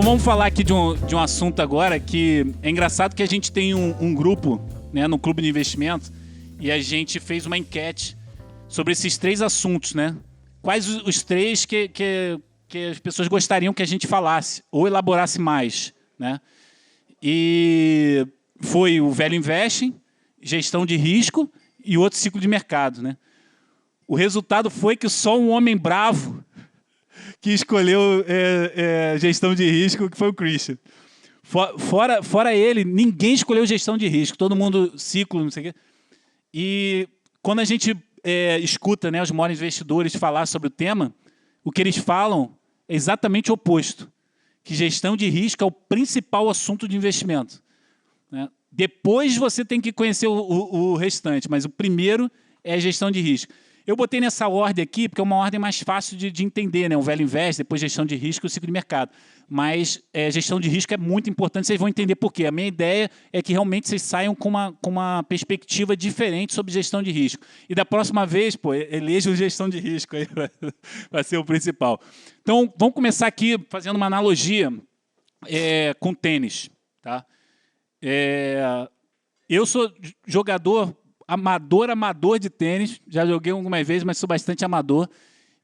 vamos falar aqui de um assunto agora que é engraçado que a gente tem um grupo, né, no Clube de Investimento, e a gente fez uma enquete sobre esses 3 assuntos, né? Quais os 3 que as pessoas gostariam que a gente falasse ou elaborasse mais, né? E foi o Velho Investing, gestão de risco e outro ciclo de mercado, né? O resultado foi que só um homem bravo que escolheu gestão de risco, que foi o Christian. Fora ele, ninguém escolheu gestão de risco, todo mundo ciclo, não sei o quê. E quando a gente escuta, né, os maiores investidores falar sobre o tema, o que eles falam é exatamente o oposto, que gestão de risco é o principal assunto de investimento, né? Depois você tem que conhecer o restante, mas o primeiro é a gestão de risco. Eu botei nessa ordem aqui, porque é uma ordem mais fácil de entender, né? O Velho Invest, depois gestão de risco e o ciclo de mercado. Mas gestão de risco é muito importante, vocês vão entender por quê. A minha ideia é que realmente vocês saiam com uma perspectiva diferente sobre gestão de risco. E da próxima vez, pô, elejam gestão de risco, aí vai ser o principal. Então, vamos começar aqui fazendo uma analogia com tênis, tá? Eu sou jogador amador de tênis, já joguei algumas vezes, mas sou bastante amador.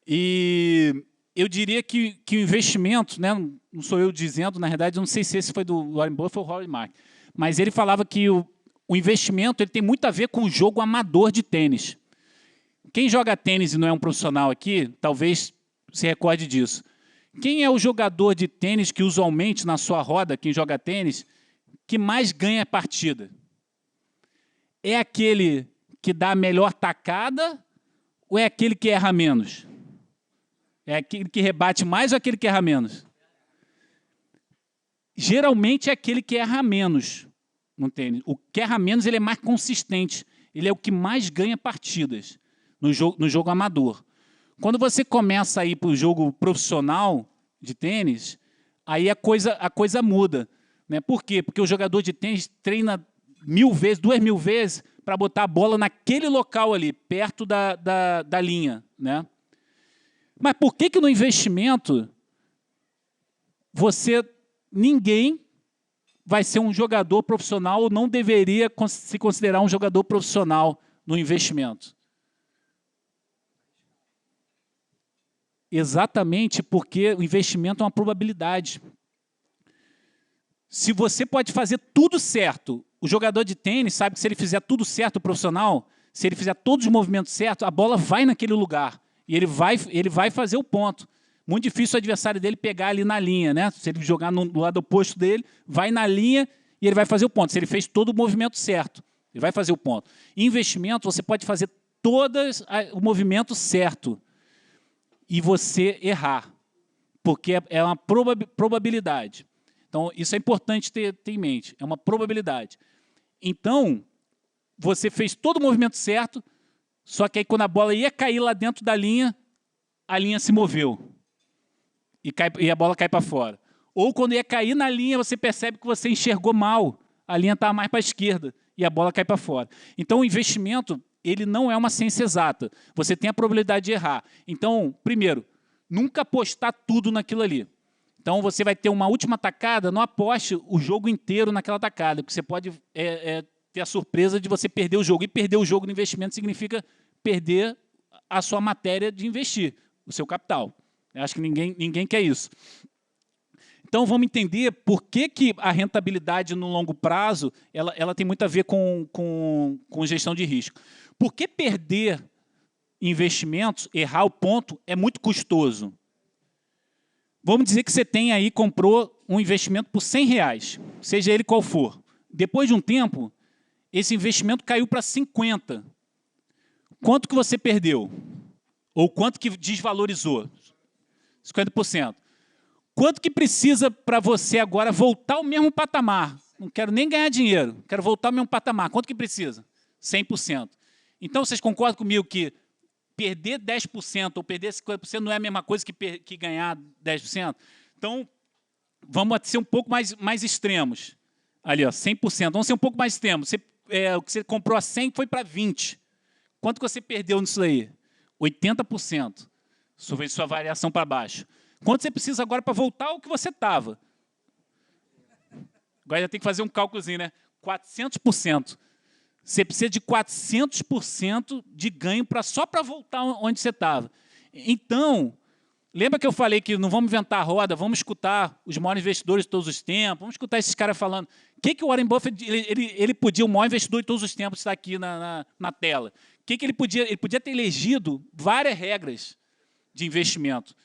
E eu diria que o investimento, né, não sou eu dizendo, na verdade, não sei se esse foi do Warren Buffett ou Howard Marks, mas ele falava que o investimento ele tem muito a ver com o jogo amador de tênis. Quem joga tênis e não é um profissional aqui, talvez se recorde disso. Quem é o jogador de tênis que usualmente, na sua roda, quem joga tênis, que mais ganha a partida? É aquele que dá a melhor tacada ou é aquele que erra menos? É aquele que rebate mais ou aquele que erra menos? Geralmente é aquele que erra menos no tênis. O que erra menos ele é mais consistente. Ele é o que mais ganha partidas no jogo amador. Quando você começa a ir para o jogo profissional de tênis, aí a coisa muda, né? Por quê? Porque o jogador de tênis treina 1000 vezes, 2000 vezes, para botar a bola naquele local ali, perto da linha, né? Mas por que no investimento ninguém vai ser um jogador profissional ou não deveria se considerar um jogador profissional no investimento? Exatamente porque o investimento é uma probabilidade. Se você pode fazer tudo certo, o jogador de tênis sabe que se ele fizer tudo certo, o profissional, se ele fizer todos os movimentos certos, a bola vai naquele lugar e ele vai fazer o ponto. Muito difícil o adversário dele pegar ali na linha, né? Se ele jogar do lado oposto dele, vai na linha e ele vai fazer o ponto. Se ele fez todo o movimento certo, ele vai fazer o ponto. Em investimento, você pode fazer o movimento certo e você errar, porque é uma probabilidade. Então, isso é importante ter em mente, é uma probabilidade. Então, você fez todo o movimento certo, só que aí quando a bola ia cair lá dentro da linha, a linha se moveu e a bola cai para fora. Ou quando ia cair na linha, você percebe que você enxergou mal, a linha estava mais para a esquerda e a bola cai para fora. Então, o investimento ele não é uma ciência exata, você tem a probabilidade de errar. Então, primeiro, nunca apostar tudo naquilo ali. Então, você vai ter uma última tacada, não aposte o jogo inteiro naquela tacada, porque você pode ter a surpresa de você perder o jogo. E perder o jogo no investimento significa perder a sua matéria de investir, o seu capital. Eu acho que ninguém quer isso. Então, vamos entender por que a rentabilidade no longo prazo ela tem muito a ver com gestão de risco. Por que perder investimentos, errar o ponto, é muito custoso? Vamos dizer que você comprou um investimento por R$100, seja ele qual for. Depois de um tempo, esse investimento caiu para 50. Quanto que você perdeu? Ou quanto que desvalorizou? 50%. Quanto que precisa para você agora voltar ao mesmo patamar? Não quero nem ganhar dinheiro, quero voltar ao mesmo patamar. Quanto que precisa? 100%. Então, vocês concordam comigo que perder 10% ou perder 50% não é a mesma coisa que ganhar 10%? Então, vamos ser um pouco mais extremos. Ali, ó, 100%. Vamos ser um pouco mais extremos. O que você comprou a 100 foi para 20. Quanto que você perdeu nisso aí? 80%. Sua variação para baixo. Quanto você precisa agora para voltar ao que você estava? Agora já tem que fazer um cálculozinho, né? 400%. Você precisa de 400% de ganho só para voltar onde você estava. Então, lembra que eu falei que não vamos inventar a roda, vamos escutar os maiores investidores de todos os tempos, vamos escutar esses caras falando. O que o Warren Buffett, ele podia, o maior investidor de todos os tempos, está aqui na tela. O que ele podia? Ele podia ter elegido várias regras de investimento.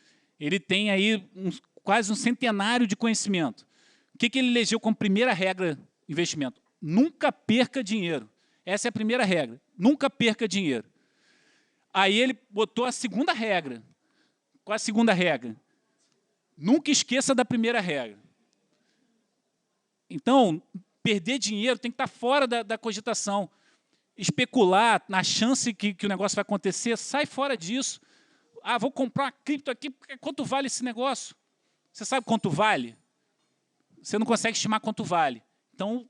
Ele tem aí quase um centenário de conhecimento. O que ele elegeu como primeira regra de investimento? Nunca perca dinheiro. Essa é a primeira regra. Nunca perca dinheiro. Aí ele botou a segunda regra. Qual é a segunda regra? Nunca esqueça da primeira regra. Então, perder dinheiro tem que estar fora da cogitação. Especular na chance que o negócio vai acontecer, sai fora disso. Ah, vou comprar uma cripto aqui, quanto vale esse negócio? Você sabe quanto vale? Você não consegue estimar quanto vale. Então,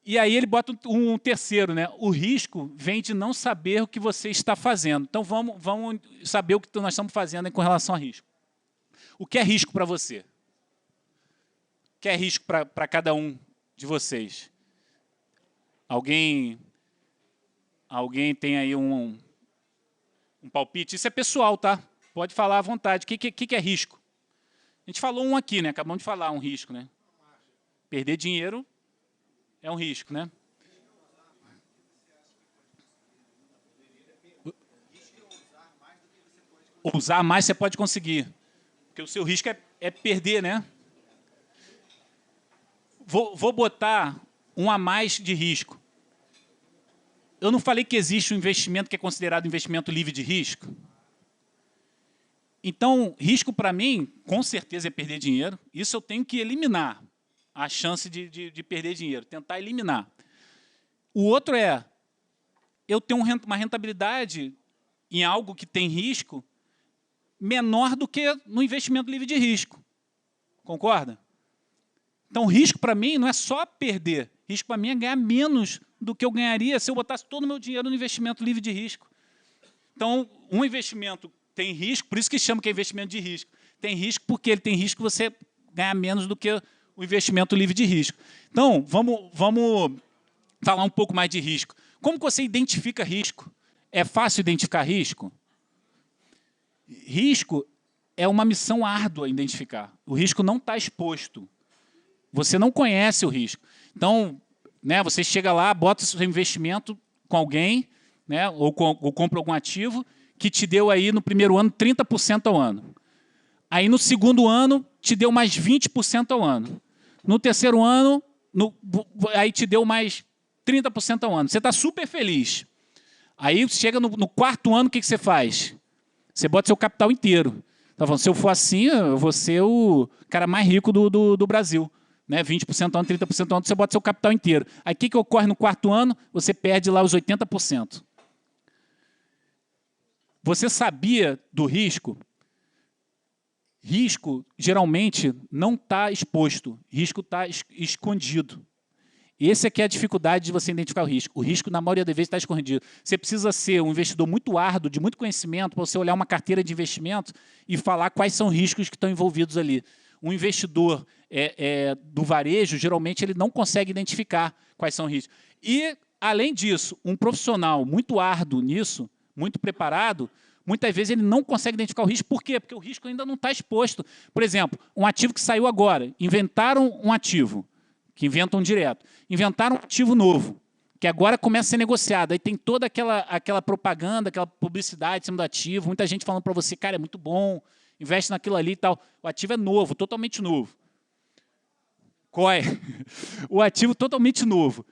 e aí ele bota um terceiro, né? O risco vem de não saber o que você está fazendo. Então, vamos saber o que nós estamos fazendo com relação a risco. O que é risco para você? O que é risco para cada um de vocês? Alguém tem aí um palpite? Isso é pessoal, tá? Pode falar à vontade. O que é risco? A gente falou um aqui, né? Acabamos de falar um risco, né? Perder dinheiro é um risco, né? Usar mais você pode conseguir. Porque o seu risco é perder, né? Vou botar um a mais de risco. Eu não falei que existe um investimento que é considerado investimento livre de risco? Então, risco para mim, com certeza, é perder dinheiro. Isso eu tenho que eliminar, a chance de perder dinheiro, tentar eliminar. O outro é, eu tenho uma rentabilidade em algo que tem risco menor do que no investimento livre de risco. Concorda? Então, risco para mim não é só perder. Risco para mim é ganhar menos do que eu ganharia se eu botasse todo o meu dinheiro no investimento livre de risco. Então, um investimento tem risco, por isso que chama que é investimento de risco. Tem risco porque ele tem risco você ganhar menos do que o investimento livre de risco. Então, vamos falar um pouco mais de risco. Como que você identifica risco? É fácil identificar risco? Risco é uma missão árdua identificar. O risco não está exposto. Você não conhece o risco. Então, né, você chega lá, bota o seu investimento com alguém, né, ou compra algum ativo, que te deu aí no primeiro ano 30% ao ano. Aí no segundo ano, te deu mais 20% ao ano. No terceiro ano, aí te deu mais 30% ao ano. Você está super feliz. Aí chega no quarto ano, o que você faz? Você bota seu capital inteiro. Tá falando, se eu for assim, eu vou ser o cara mais rico do Brasil. Né? 20% ao ano, 30% ao ano, você bota seu capital inteiro. Aí o que ocorre no quarto ano? Você perde lá os 80%. Você sabia do risco? Risco, geralmente, não está exposto. Risco está escondido. Essa é que é a dificuldade de você identificar o risco. O risco, na maioria das vezes, está escondido. Você precisa ser um investidor muito árduo, de muito conhecimento, para você olhar uma carteira de investimento e falar quais são os riscos que estão envolvidos ali. Um investidor do varejo, geralmente, ele não consegue identificar quais são os riscos. E, além disso, um profissional muito árduo nisso, muito preparado, muitas vezes ele não consegue identificar o risco. Por quê? Porque o risco ainda não está exposto. Por exemplo, um ativo que saiu agora. Inventaram um ativo, que inventam direto. Inventaram um ativo novo, que agora começa a ser negociado. Aí tem toda aquela propaganda, aquela publicidade em cima do ativo, muita gente falando para você, cara, é muito bom, investe naquilo ali e tal. O ativo é novo, totalmente novo. Qual é? O ativo totalmente novo.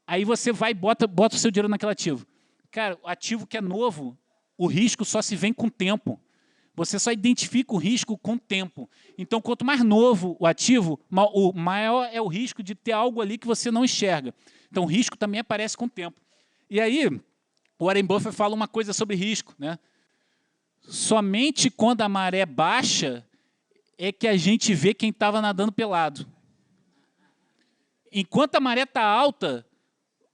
Aí você vai e bota o seu dinheiro naquele ativo. Cara, o ativo que é novo, o risco só se vem com o tempo. Você só identifica o risco com o tempo. Então, quanto mais novo o ativo, o maior é o risco de ter algo ali que você não enxerga. Então, o risco também aparece com o tempo. E aí, o Warren Buffett fala uma coisa sobre risco, né? Somente quando a maré baixa é que a gente vê quem estava nadando pelado. Enquanto a maré está alta,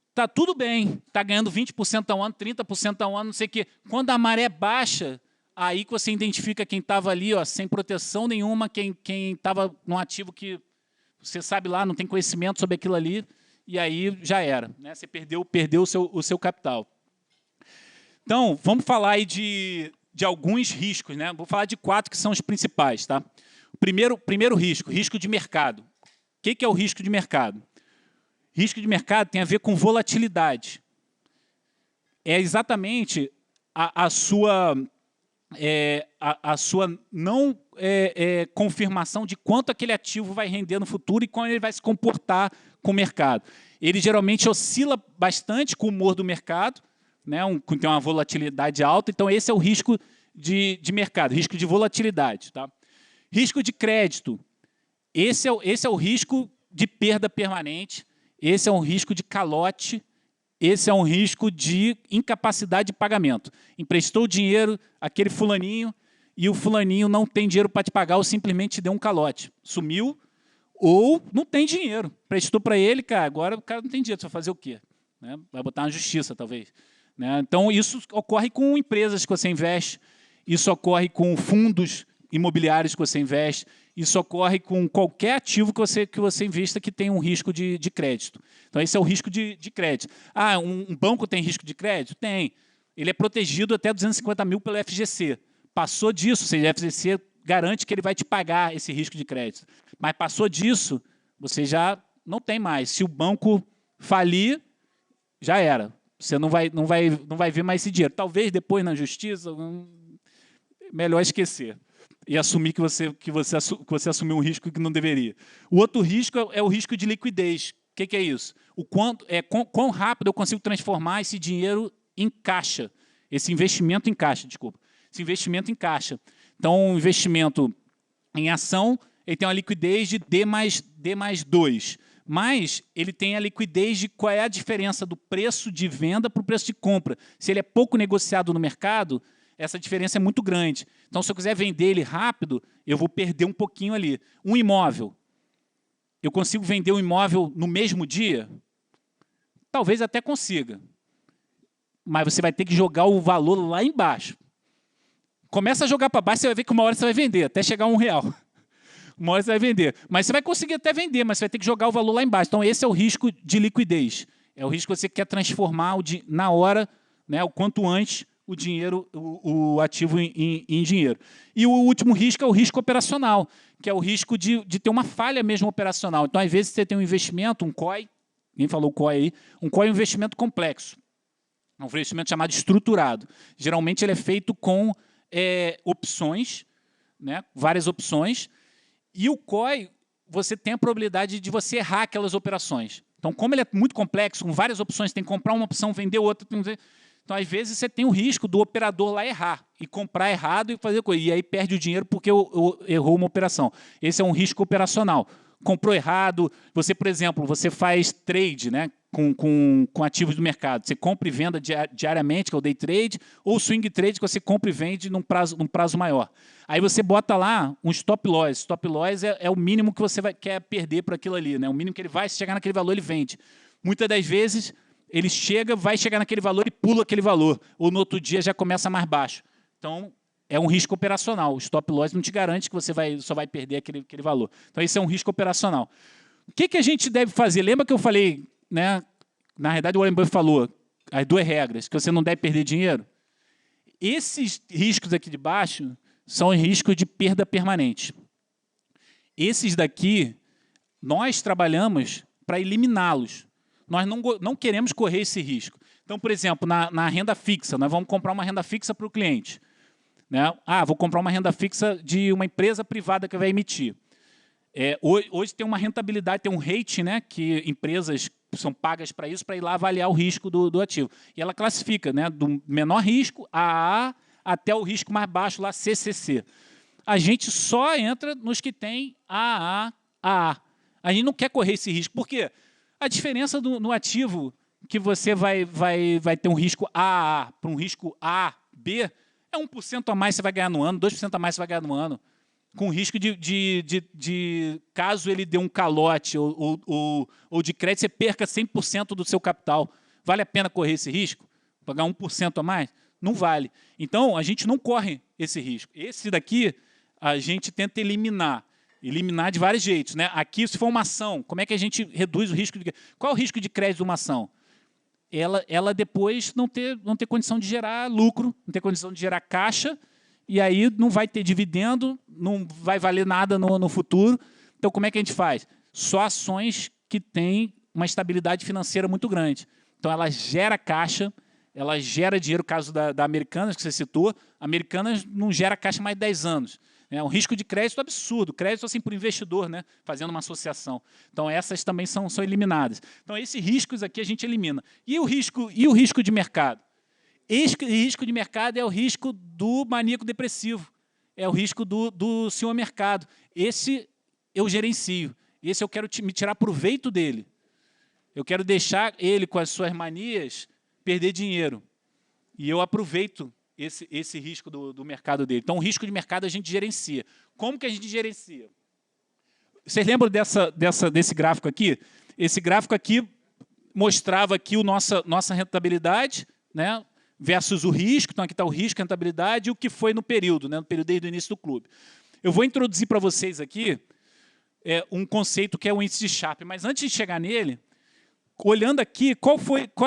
está tudo bem. Está ganhando 20% ao ano, 30% ao ano, não sei o quê. Quando a maré baixa, aí que você identifica quem estava ali, ó, sem proteção nenhuma, quem estava num ativo que você sabe lá, não tem conhecimento sobre aquilo ali, e aí já era, né? Você perdeu o seu capital. Então, vamos falar aí de alguns riscos, né? Vou falar de 4 que são os principais, tá? O primeiro risco de mercado. O que é o risco de mercado? Risco de mercado tem a ver com volatilidade. É exatamente a sua não confirmação de quanto aquele ativo vai render no futuro e como ele vai se comportar com o mercado. Ele geralmente oscila bastante com o humor do mercado, né, tem uma volatilidade alta, então esse é o risco de mercado, risco de volatilidade. Tá? Risco de crédito, esse é o risco de perda permanente, esse é um risco de calote, esse é um risco de incapacidade de pagamento. Emprestou dinheiro àquele fulaninho e o fulaninho não tem dinheiro para te pagar ou simplesmente te deu um calote. Sumiu ou não tem dinheiro. Prestou para ele, cara, agora o cara não tem dinheiro, você vai fazer o quê? Né? Vai botar na justiça, talvez. Né? Então, isso ocorre com empresas que você investe, isso ocorre com fundos imobiliários que você investe, isso ocorre com qualquer ativo que você invista que tem um risco de crédito. Então, esse é o risco de crédito. Ah, um banco tem risco de crédito? Tem. Ele é protegido até 250 mil pelo FGC. Passou disso, ou seja, o FGC garante que ele vai te pagar esse risco de crédito. Mas passou disso, você já não tem mais. Se o banco falir, já era. Você não vai ver mais esse dinheiro. Talvez depois na justiça, melhor esquecer. E assumir que você assumiu um risco que não deveria. O outro risco é o risco de liquidez. O que é isso? Quão rápido eu consigo transformar esse dinheiro em caixa. Esse investimento em caixa, desculpa. Esse investimento em caixa. Então, um investimento em ação, ele tem uma liquidez de D+2. Mas ele tem a liquidez de qual é a diferença do preço de venda para o preço de compra. Se ele é pouco negociado no mercado, essa diferença é muito grande. Então, se eu quiser vender ele rápido, eu vou perder um pouquinho ali. Um imóvel, eu consigo vender um imóvel no mesmo dia? Talvez até consiga. Mas você vai ter que jogar o valor lá embaixo. Começa a jogar para baixo, você vai ver que uma hora você vai vender, até chegar a R$1. Uma hora você vai vender. Mas você vai conseguir até vender, mas você vai ter que jogar o valor lá embaixo. Então, esse é o risco de liquidez. É o risco que você quer transformar na hora, né, o quanto antes, o dinheiro, o ativo em dinheiro. E o último risco é o risco operacional, que é o risco de ter uma falha mesmo operacional. Então, às vezes, você tem um investimento, um COI, ninguém falou COI aí, um COI é um investimento complexo. É um investimento chamado estruturado. Geralmente, ele é feito com opções, né, várias opções, e o COI, você tem a probabilidade de você errar aquelas operações. Então, como ele é muito complexo, com várias opções, tem que comprar uma opção, vender outra. Então, às vezes, você tem o risco do operador lá errar e comprar errado e fazer coisa. E aí perde o dinheiro porque errou uma operação. Esse é um risco operacional. Comprou errado. Você, por exemplo, você faz trade, né, com ativos do mercado. Você compra e venda diariamente, que é o day trade, ou swing trade, que você compra e vende num prazo maior. Aí você bota lá um stop loss. Stop loss é o mínimo que você quer perder para aquilo ali. Né? O mínimo que ele vai, se chegar naquele valor, ele vende. Muitas das vezes, ele vai chegar naquele valor e pula aquele valor. Ou no outro dia já começa mais baixo. Então, é um risco operacional. O stop loss não te garante que você só vai perder aquele valor. Então, esse é um risco operacional. O que a gente deve fazer? Lembra que eu falei, né? Na realidade, o Warren Buffett falou as 2 regras, que você não deve perder dinheiro. Esses riscos aqui de baixo são os riscos de perda permanente. Esses daqui, nós trabalhamos para eliminá-los. Nós não queremos correr esse risco. Então, por exemplo, na renda fixa, nós vamos comprar uma renda fixa para o cliente. Né? Ah, vou comprar uma renda fixa de uma empresa privada que vai emitir. Hoje tem uma rentabilidade, tem um rating, né, que empresas são pagas para isso, para ir lá avaliar o risco do ativo. E ela classifica, né, do menor risco, AA, até o risco mais baixo, lá, CCC. A gente só entra nos que tem AA, AA. A gente não quer correr esse risco. Por quê? A diferença no ativo que você vai ter um risco AA para um risco AB é 1% a mais você vai ganhar no ano, 2% a mais você vai ganhar no ano. Com risco de caso ele dê um calote ou de crédito, você perca 100% do seu capital. Vale a pena correr esse risco? Pagar 1% a mais? Não vale. Então, a gente não corre esse risco. Esse daqui, a gente tenta eliminar. Eliminar de vários jeitos, né? Aqui, se for uma ação, como é que a gente reduz o risco de... Qual é o risco de crédito de uma ação? Ela depois não ter condição de gerar lucro, não ter condição de gerar caixa, e aí não vai ter dividendo, não vai valer nada no futuro. Então, como é que a gente faz? Só ações que têm uma estabilidade financeira muito grande. Então, ela gera caixa, ela gera dinheiro, caso da Americanas, que você citou. A Americanas não gera caixa mais de 10 anos. É um risco de crédito absurdo, crédito assim por investidor, né, fazendo uma associação. Então, essas também são eliminadas. Então, esses riscos aqui a gente elimina. E o risco de mercado? Esse risco de mercado é o risco do maníaco depressivo, é o risco do senhor mercado. Esse eu gerencio, esse eu quero me tirar proveito dele. Eu quero deixar ele, com as suas manias, perder dinheiro. E eu aproveito esse risco do mercado dele. Então, o risco de mercado a gente gerencia. Como que a gente gerencia? Vocês lembram desse gráfico aqui? Esse gráfico aqui mostrava aqui nossa rentabilidade, né, versus o risco. Então, aqui está o risco, a rentabilidade e o que foi no período, né, no período desde o início do clube. Eu vou introduzir para vocês aqui um conceito que é o índice de Sharpe. Mas antes de chegar nele, olhando aqui, qual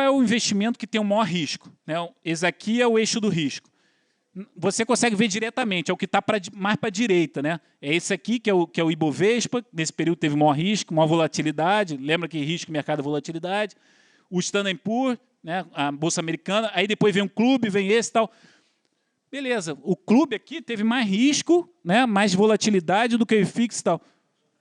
é o investimento que tem o maior risco? Né? Esse aqui é o eixo do risco. Você consegue ver diretamente, é o que está mais para a direita. Né? É esse aqui, que é o Ibovespa, nesse período teve maior risco, maior volatilidade, lembra que risco, mercado, volatilidade. O Standard & Poor's, né? A Bolsa Americana, aí depois vem um clube, vem esse e tal. Beleza, o clube aqui teve mais risco, né? Mais volatilidade do que o IFIX e tal.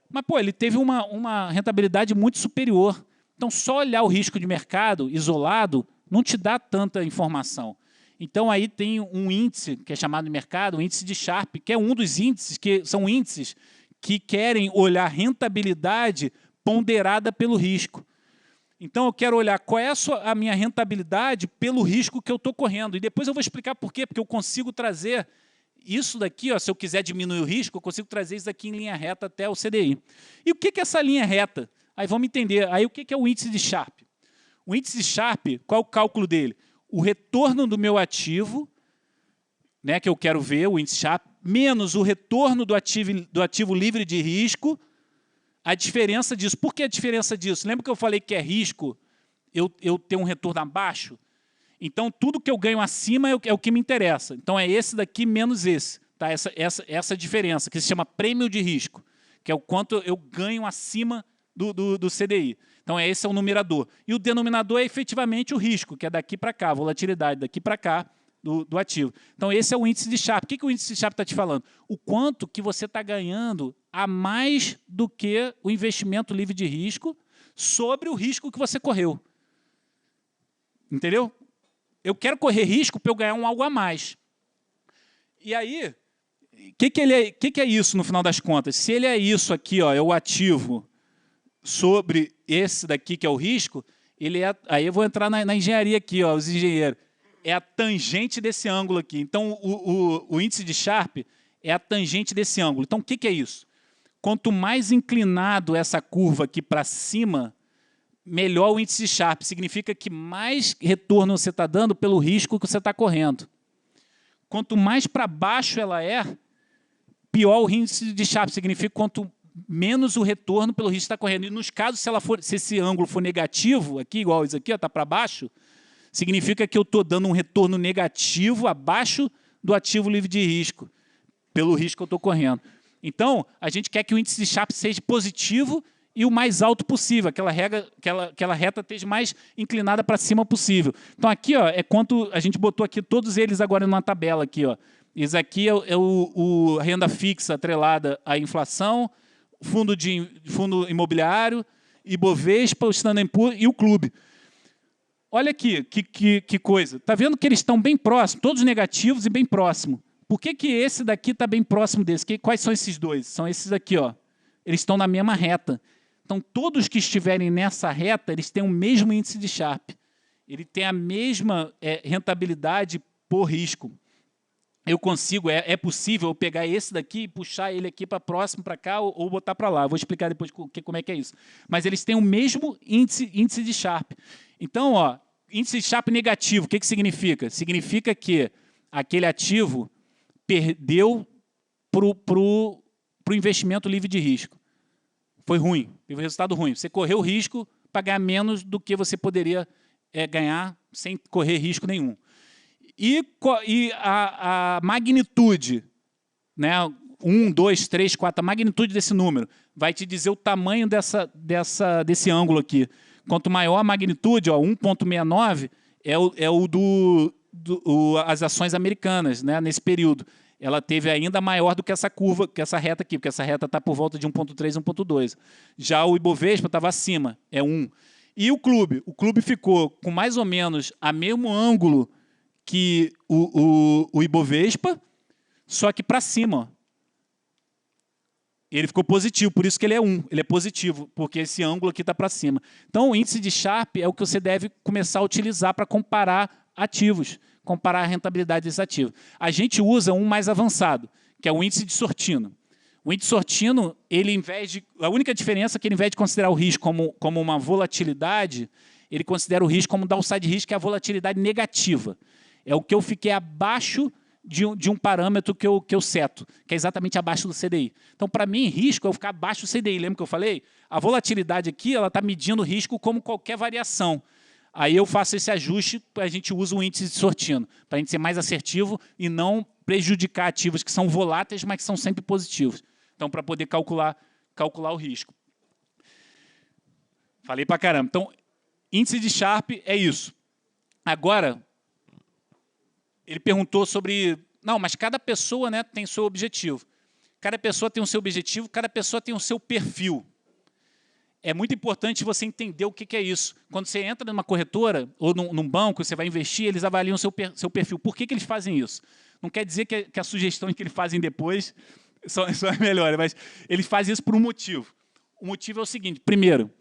Mas, pô, ele teve uma rentabilidade muito superior. Então, só olhar o risco de mercado isolado não te dá tanta informação. Então, aí tem um índice que é chamado de mercado, o índice de Sharpe, que é um dos índices, que são índices que querem olhar rentabilidade ponderada pelo risco. Então, eu quero olhar qual é a minha rentabilidade pelo risco que eu estou correndo. E depois eu vou explicar por quê, porque eu consigo trazer isso daqui, ó, se eu quiser diminuir o risco, eu consigo trazer isso daqui em linha reta até o CDI. E o que é essa linha reta? Aí vamos entender. Aí o que é o índice de Sharpe? O índice de Sharpe, qual é o cálculo dele? O retorno do meu ativo, né, que eu quero ver, o índice Sharpe, menos o retorno do ativo livre de risco, a diferença disso. Por que a diferença disso? Lembra que eu falei que é risco eu ter um retorno abaixo? Então, tudo que eu ganho acima é o que me interessa. Então, é esse daqui menos esse. Tá? Essa diferença, que se chama prêmio de risco, que é o quanto eu ganho acima do CDI. Então, esse é o numerador. E o denominador é efetivamente o risco, que é daqui para cá, a volatilidade daqui para cá do ativo. Então, esse é o índice de Sharpe. O que o índice de Sharpe está te falando? O quanto que você está ganhando a mais do que o investimento livre de risco sobre o risco que você correu. Entendeu? Eu quero correr risco para eu ganhar algo a mais. E aí, o que é isso no final das contas? Se ele é isso aqui, ó, é o ativo sobre esse daqui que é o risco, aí eu vou entrar na engenharia aqui, ó, os engenheiros. É a tangente desse ângulo aqui. Então, o índice de Sharpe é a tangente desse ângulo. Então, o que é isso? Quanto mais inclinado essa curva aqui para cima, melhor o índice de Sharpe. Significa que mais retorno você está dando pelo risco que você está correndo. Quanto mais para baixo ela é, pior o índice de Sharpe. Significa quanto menos o retorno pelo risco que está correndo. E nos casos, se esse ângulo for negativo, aqui, igual isso aqui, está para baixo, significa que eu estou dando um retorno negativo abaixo do ativo livre de risco, pelo risco que eu estou correndo. Então, a gente quer que o índice de Sharpe seja positivo e o mais alto possível, aquela reta esteja mais inclinada para cima possível. Então, aqui ó, é quanto a gente botou aqui, todos eles agora numa tabela. Aqui, ó. Isso aqui é a renda fixa atrelada à inflação, fundo imobiliário, Ibovespa, o Standard & Poor's e o clube. Olha aqui, que coisa. Está vendo que eles estão bem próximos, todos negativos e bem próximos. Por que esse daqui está bem próximo desse? Quais são esses dois? São esses aqui, ó. Eles estão na mesma reta. Então, todos que estiverem nessa reta, eles têm o mesmo índice de Sharpe. Ele tem a mesma rentabilidade por risco. Eu consigo, é possível eu pegar esse daqui e puxar ele aqui para próximo, para cá, ou botar para lá. Eu vou explicar depois como é que é isso. Mas eles têm o mesmo índice de Sharpe. Então, ó, índice de Sharpe negativo, o que significa? Significa que aquele ativo perdeu para o investimento livre de risco. Foi ruim, teve um resultado ruim. Você correu o risco para ganhar menos do que você poderia ganhar sem correr risco nenhum. E a magnitude, né, 1, 2, 3, 4, a magnitude desse número vai te dizer o tamanho desse ângulo aqui. Quanto maior a magnitude, 1,69 é o as ações americanas, né, nesse período. Ela teve ainda maior do que essa curva, que essa reta aqui, porque essa reta está por volta de 1,3, 1,2. Já o Ibovespa estava acima, é 1. E o clube ficou com mais ou menos a mesmo ângulo que o Ibovespa, só que para cima. Ele ficou positivo, por isso que ele é 1. Ele é positivo, porque esse ângulo aqui está para cima. Então, o índice de Sharpe é o que você deve começar a utilizar para comparar ativos, comparar a rentabilidade desses ativos. A gente usa um mais avançado, que é o índice de Sortino. O índice Sortino, a única diferença é que ele, ao invés de considerar o risco como uma volatilidade, ele considera o risco como downside risk, que é a volatilidade negativa. É o que eu fiquei abaixo de um parâmetro que eu seto, que é exatamente abaixo do CDI. Então, para mim, risco é eu ficar abaixo do CDI. Lembra que eu falei? A volatilidade aqui ela está medindo o risco como qualquer variação. Aí eu faço esse ajuste, a gente usa o índice de Sortino, para a gente ser mais assertivo e não prejudicar ativos que são voláteis, mas que são sempre positivos. Então, para poder calcular o risco. Falei para caramba. Então, índice de Sharpe é isso. Agora, ele perguntou sobre... Não, mas cada pessoa, né, tem seu objetivo. Cada pessoa tem o seu objetivo, cada pessoa tem o seu perfil. É muito importante você entender o que é isso. Quando você entra numa corretora ou num banco, você vai investir, eles avaliam o seu perfil. Por que eles fazem isso? Não quer dizer que a sugestão que eles fazem depois só é melhor, mas eles fazem isso por um motivo. O motivo é o seguinte. Primeiro,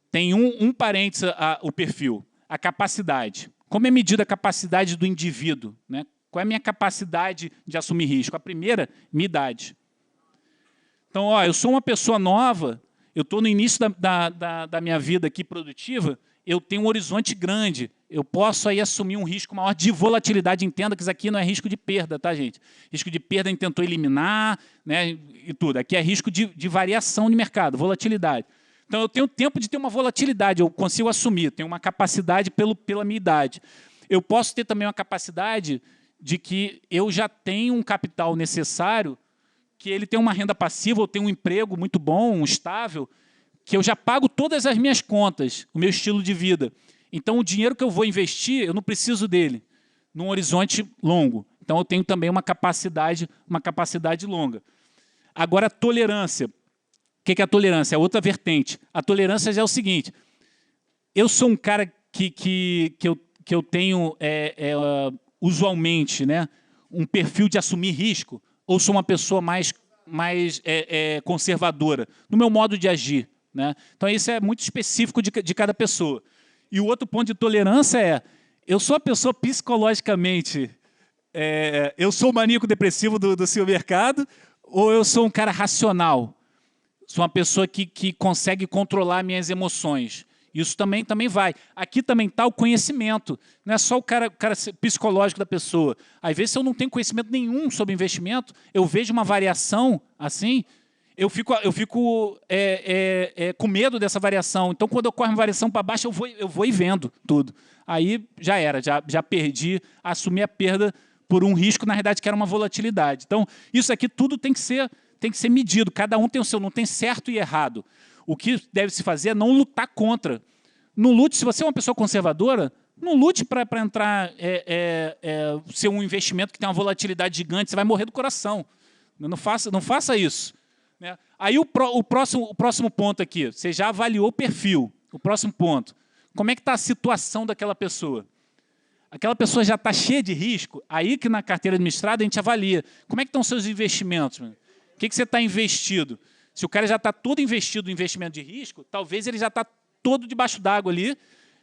tem um parênteses o perfil, a capacidade. Como é medida a capacidade do indivíduo? Né? Qual é a minha capacidade de assumir risco? A primeira, minha idade. Então, eu sou uma pessoa nova, eu estou no início da minha vida aqui produtiva, eu tenho um horizonte grande, eu posso aí assumir um risco maior de volatilidade. Entenda que isso aqui não é risco de perda, tá, gente? Risco de perda a gente tentou eliminar, né, e tudo. Aqui é risco de variação de mercado, volatilidade. Então, eu tenho tempo de ter uma volatilidade, eu consigo assumir, tenho uma capacidade pela minha idade. Eu posso ter também uma capacidade de que eu já tenho um capital necessário, que ele tem uma renda passiva, eu tenho um emprego muito bom, estável, que eu já pago todas as minhas contas, o meu estilo de vida. Então, o dinheiro que eu vou investir, eu não preciso dele, num horizonte longo. Então, eu tenho também uma capacidade longa. Agora, a tolerância. O que é a tolerância? É outra vertente. A tolerância já é o seguinte, eu sou um cara que eu tenho, usualmente, né, um perfil de assumir risco, ou sou uma pessoa mais conservadora, no meu modo de agir. Né? Então, isso é muito específico de cada pessoa. E o outro ponto de tolerância é, eu sou a pessoa psicologicamente, eu sou o maníaco depressivo do seu mercado, ou eu sou um cara racional? Sou uma pessoa que consegue controlar minhas emoções. Isso também vai. Aqui também está o conhecimento. Não é só o cara psicológico da pessoa. Às vezes, se eu não tenho conhecimento nenhum sobre investimento, eu vejo uma variação assim, eu fico com medo dessa variação. Então, quando ocorre uma variação para baixo, eu vou e vendo tudo. Aí já era, já perdi, assumi a perda por um risco, na realidade, que era uma volatilidade. Então, isso aqui tudo tem que ser medido, cada um tem o seu, não tem certo e errado. O que deve se fazer é não lutar contra. Não lute, se você é uma pessoa conservadora, não lute para entrar, ser um investimento que tem uma volatilidade gigante, você vai morrer do coração. Não faça isso. Né? Aí o próximo ponto aqui, você já avaliou o perfil, o próximo ponto. Como é que está a situação daquela pessoa? Aquela pessoa já está cheia de risco, aí que na carteira administrada a gente avalia. Como é que estão os seus investimentos? Mano? O que você está investido? Se o cara já está todo investido em investimento de risco, talvez ele já está todo debaixo d'água ali.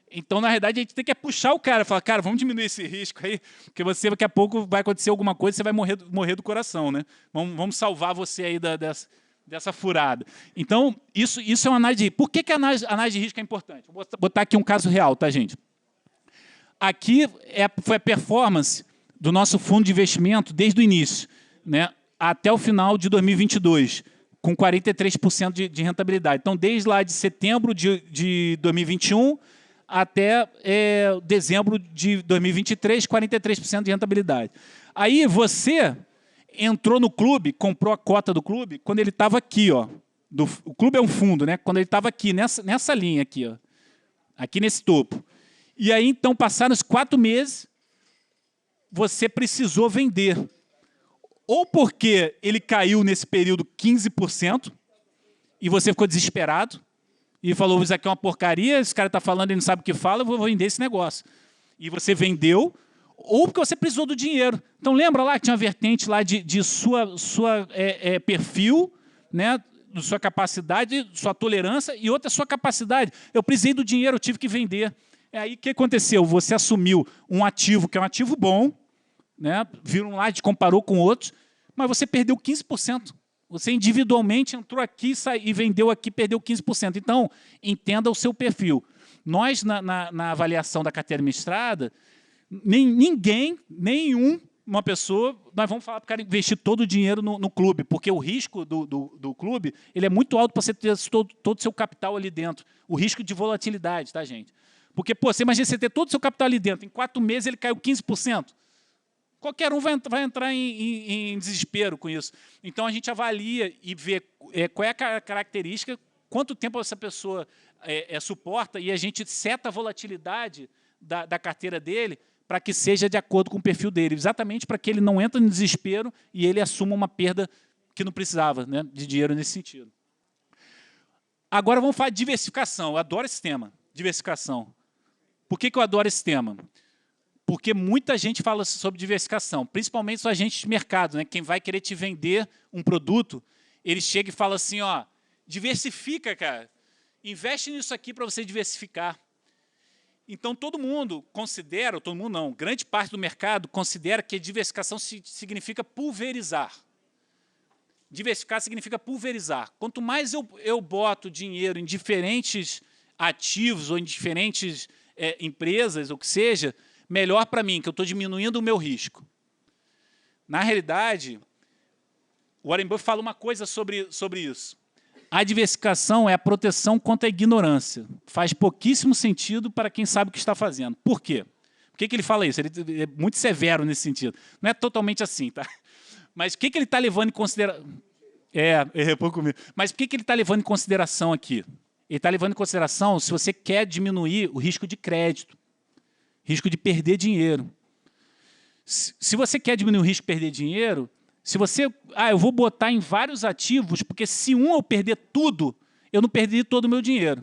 Então, na verdade, a gente tem que puxar o cara, falar, cara, vamos diminuir esse risco aí, porque você daqui a pouco vai acontecer alguma coisa e você vai morrer do coração. Né? Vamos salvar você aí dessa furada. Então, isso é uma análise de risco. Por que a análise de risco é importante? Vou botar aqui um caso real, tá, gente? Aqui foi a performance do nosso fundo de investimento desde o início. Né? até o final de 2022, com 43% de rentabilidade. Então, desde lá de setembro de 2021 até dezembro de 2023, 43% de rentabilidade. Aí você entrou no clube, comprou a cota do clube, quando ele estava aqui. Ó, o clube é um fundo, né? Quando ele estava aqui, nessa linha aqui, ó, aqui nesse topo. E aí, então, passaram os 4 meses, você precisou vender. Ou porque ele caiu nesse período 15%, e você ficou desesperado, e falou, isso aqui é uma porcaria, esse cara está falando e não sabe o que fala, eu vou vender esse negócio. E você vendeu, ou porque você precisou do dinheiro. Então, lembra lá que tinha uma vertente lá de sua perfil, né, sua capacidade, sua tolerância, e outra sua capacidade. Eu precisei do dinheiro, eu tive que vender. Aí, o que aconteceu? Você assumiu um ativo que é um ativo bom, né, viram lá, comparou com outros, mas você perdeu 15%. Você individualmente entrou aqui e vendeu aqui, perdeu 15%. Então, entenda o seu perfil. Nós, na avaliação da carteira administrada, nenhuma pessoa, nós vamos falar para o cara investir todo o dinheiro no clube, porque o risco do clube ele é muito alto para você ter todo o seu capital ali dentro. O risco de volatilidade, tá, gente? Porque, pô, você imagina você ter todo o seu capital ali dentro, em 4 meses ele caiu 15%. Qualquer um vai entrar em desespero com isso. Então, a gente avalia e vê qual é a característica, quanto tempo essa pessoa suporta, e a gente seta a volatilidade da carteira dele para que seja de acordo com o perfil dele, exatamente para que ele não entre em desespero e ele assuma uma perda que não precisava, né, de dinheiro nesse sentido. Agora, vamos falar de diversificação. Eu adoro esse tema, diversificação. Por que eu adoro esse tema? Porque muita gente fala sobre diversificação, principalmente os agentes de mercado, né? Quem vai querer te vender um produto, ele chega e fala assim, ó, diversifica, cara, investe nisso aqui para você diversificar. Então, todo mundo considera, todo mundo não, grande parte do mercado considera que diversificação significa pulverizar. Diversificar significa pulverizar. Quanto mais eu boto dinheiro em diferentes ativos ou em diferentes empresas, ou que seja, melhor para mim, que eu estou diminuindo o meu risco. Na realidade, o Warren Buffett fala uma coisa sobre isso. A diversificação é a proteção contra a ignorância. Faz pouquíssimo sentido para quem sabe o que está fazendo. Por quê? Por que ele fala isso? Ele é muito severo nesse sentido. Não é totalmente assim, tá? Mas o que ele está levando em consideração? Mas o que ele está levando em consideração aqui? Ele está levando em consideração se você quer diminuir o risco de crédito, risco de perder dinheiro. Se você quer diminuir o risco de perder dinheiro, se você... eu vou botar em vários ativos, porque se eu perder tudo, eu não perdi todo o meu dinheiro.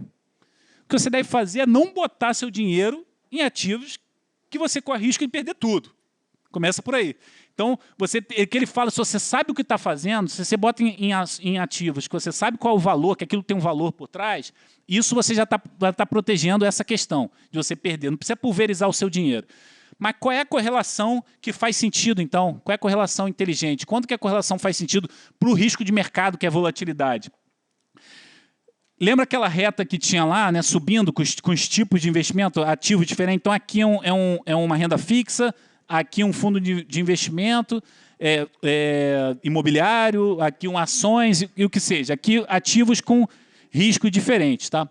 O que você deve fazer é não botar seu dinheiro em ativos que você corre risco de perder tudo. Começa por aí. Então, o que ele fala, se você sabe o que está fazendo, se você bota em ativos, que você sabe qual é o valor, que aquilo tem um valor por trás, isso você já está protegendo essa questão de você perder. Não precisa pulverizar o seu dinheiro. Mas qual é a correlação que faz sentido, então? Qual é a correlação inteligente? Quando que a correlação faz sentido para o risco de mercado, que é a volatilidade? Lembra aquela reta que tinha lá, né, subindo com os tipos de investimento, ativos diferentes? Então, aqui é uma renda fixa, aqui um fundo de investimento imobiliário, aqui ações e o que seja. Aqui ativos com riscos diferentes. Tá?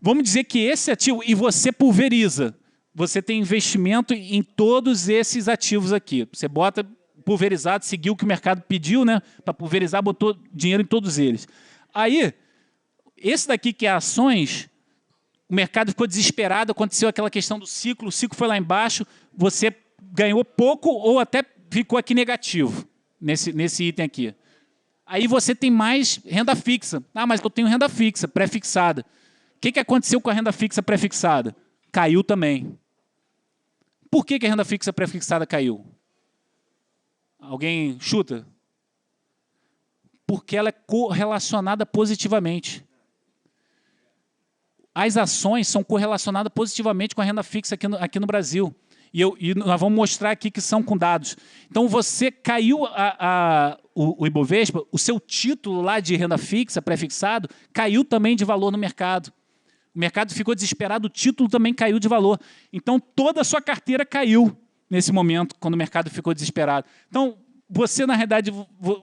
Vamos dizer que esse ativo, e você pulveriza, você tem investimento em todos esses ativos aqui. Você bota pulverizado, seguiu o que o mercado pediu, né, para pulverizar, botou dinheiro em todos eles. Aí, esse daqui que é ações, o mercado ficou desesperado, aconteceu aquela questão do ciclo, o ciclo foi lá embaixo, você ganhou pouco ou até ficou aqui negativo, nesse item aqui. Aí você tem mais renda fixa. Mas eu tenho renda fixa, pré-fixada. O que aconteceu com a renda fixa pré-fixada? Caiu também. Por que a renda fixa pré-fixada caiu? Alguém chuta? Porque ela é correlacionada positivamente. As ações são correlacionadas positivamente com a renda fixa aqui no Brasil. E nós vamos mostrar aqui que são com dados. Então, você caiu o Ibovespa, o seu título lá de renda fixa, pré-fixado, caiu também de valor no mercado. O mercado ficou desesperado, o título também caiu de valor. Então, toda a sua carteira caiu nesse momento, quando o mercado ficou desesperado. Então, você, na realidade,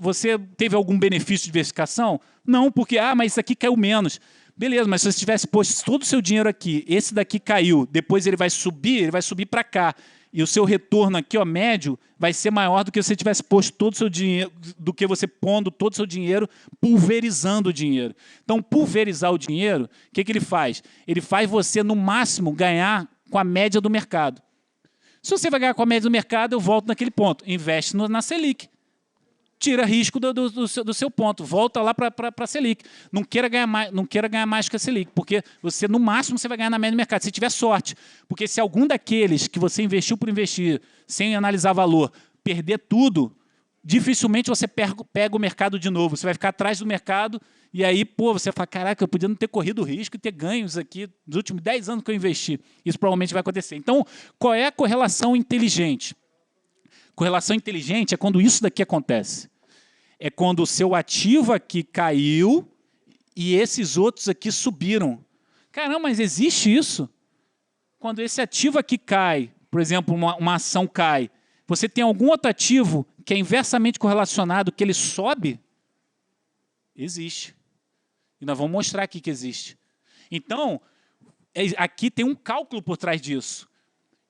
você teve algum benefício de diversificação? Não, porque, mas isso aqui caiu menos. Beleza, mas se você tivesse posto todo o seu dinheiro aqui, esse daqui caiu, depois ele vai subir para cá. E o seu retorno aqui, ó, médio, vai ser maior do que se você tivesse posto todo o seu dinheiro, do que você pondo todo o seu dinheiro, pulverizando o dinheiro. Então, pulverizar o dinheiro, o que ele faz? Ele faz você, no máximo, ganhar com a média do mercado. Se você vai ganhar com a média do mercado, eu volto naquele ponto. Investe na Selic. Tira risco do seu ponto. Volta lá para a Selic. Não queira ganhar mais que a Selic, porque você, no máximo, você vai ganhar na média do mercado, se tiver sorte. Porque se algum daqueles que você investiu por investir, sem analisar valor, perder tudo, dificilmente você pega o mercado de novo. Você vai ficar atrás do mercado e aí, você fala, caraca, eu podia não ter corrido o risco e ter ganhos aqui nos últimos 10 anos que eu investi. Isso provavelmente vai acontecer. Então, qual é a correlação inteligente? Correlação inteligente é quando isso daqui acontece. É quando o seu ativo aqui caiu e esses outros aqui subiram. Caramba, mas existe isso? Quando esse ativo aqui cai, por exemplo, uma ação cai, você tem algum outro ativo que é inversamente correlacionado, que ele sobe? Existe. E nós vamos mostrar aqui que existe. Então, aqui tem um cálculo por trás disso.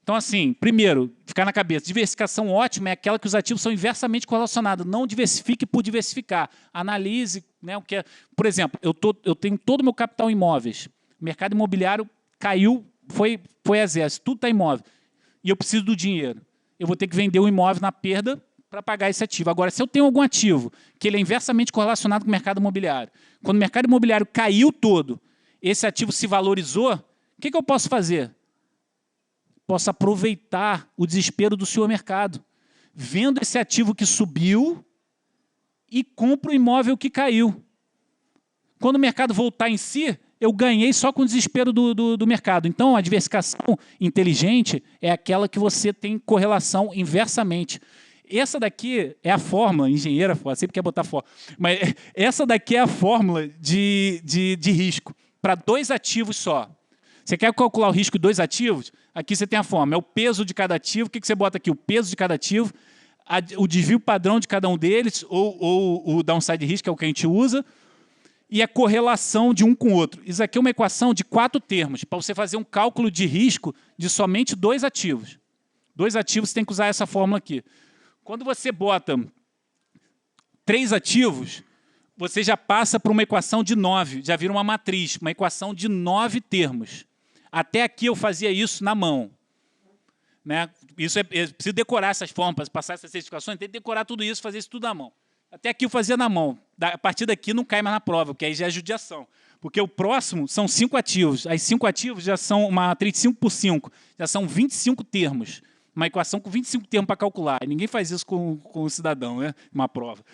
Então, assim, primeiro, ficar na cabeça, diversificação ótima é aquela que os ativos são inversamente correlacionados. Não diversifique por diversificar. Analise, né, o que é. Por exemplo, eu tenho todo o meu capital em imóveis. O mercado imobiliário caiu, foi a zero. Tudo está imóvel. E eu preciso do dinheiro. Eu vou ter que vender o imóvel na perda para pagar esse ativo. Agora, se eu tenho algum ativo que ele é inversamente correlacionado com o mercado imobiliário, quando o mercado imobiliário caiu todo, esse ativo se valorizou, o que eu posso fazer? Posso aproveitar o desespero do senhor mercado, vendo esse ativo que subiu e compro o imóvel que caiu. Quando o mercado voltar em si, eu ganhei só com o desespero do mercado. Então, a diversificação inteligente é aquela que você tem correlação inversamente. Essa daqui é a fórmula, engenheira, sempre quer botar fórmula, mas essa daqui é a fórmula de risco para 2 ativos só. Você quer calcular o risco de 2 ativos? Aqui você tem a fórmula, é o peso de cada ativo. O que você bota aqui? O peso de cada ativo, o desvio padrão de cada um deles, ou o downside risk, que é o que a gente usa, e a correlação de um com o outro. Isso aqui é uma equação de 4 termos, para você fazer um cálculo de risco de somente 2 ativos. 2 ativos, você tem que usar essa fórmula aqui. Quando você bota 3 ativos, você já passa para uma equação de 9, já vira uma matriz, uma equação de 9 termos. Até aqui eu fazia isso na mão. Né? Eu preciso decorar essas formas, para passar essas certificações, tem que decorar tudo isso, fazer isso tudo na mão. Até aqui eu fazia na mão. A partir daqui não cai mais na prova, porque aí já é judiação. Porque o próximo são 5 ativos. Aí 5 ativos já são uma matriz de 5 por 5, já são 25 termos. Uma equação com 25 termos para calcular. E ninguém faz isso com o cidadão, né? Uma prova.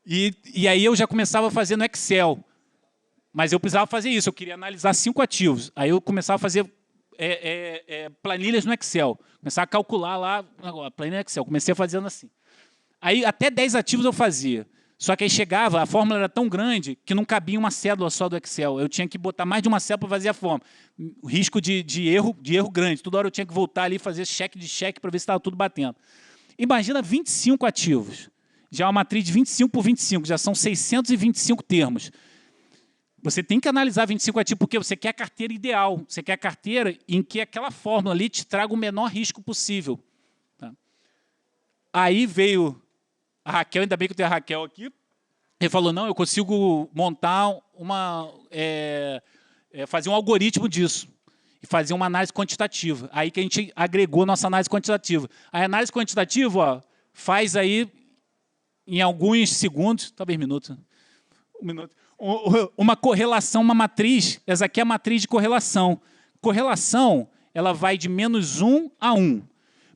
E aí eu já começava a fazer no Excel. Mas eu precisava fazer isso, eu queria analisar 5 ativos. Aí eu começava a fazer planilhas no Excel. Começava a calcular lá, planilha no Excel. Comecei fazendo assim. Aí até 10 ativos eu fazia. Só que aí chegava, a fórmula era tão grande que não cabia uma cédula só do Excel. Eu tinha que botar mais de uma cédula para fazer a fórmula. O risco de erro grande. Toda hora eu tinha que voltar ali e fazer cheque de cheque para ver se estava tudo batendo. Imagina 25 ativos. Já é uma matriz de 25 por 25, já são 625 termos. Você tem que analisar 25 ativos porque você quer a carteira ideal. Você quer a carteira em que aquela fórmula ali te traga o menor risco possível. Tá? Aí veio a Raquel, ainda bem que eu tenho a Raquel aqui. Ele falou, não, eu consigo montar fazer um algoritmo disso. E fazer uma análise quantitativa. Aí que a gente agregou nossa análise quantitativa. A análise quantitativa faz aí, em alguns segundos, talvez minutos, uma correlação, uma matriz. Essa aqui é a matriz de correlação. Correlação, ela vai de -1 a 1.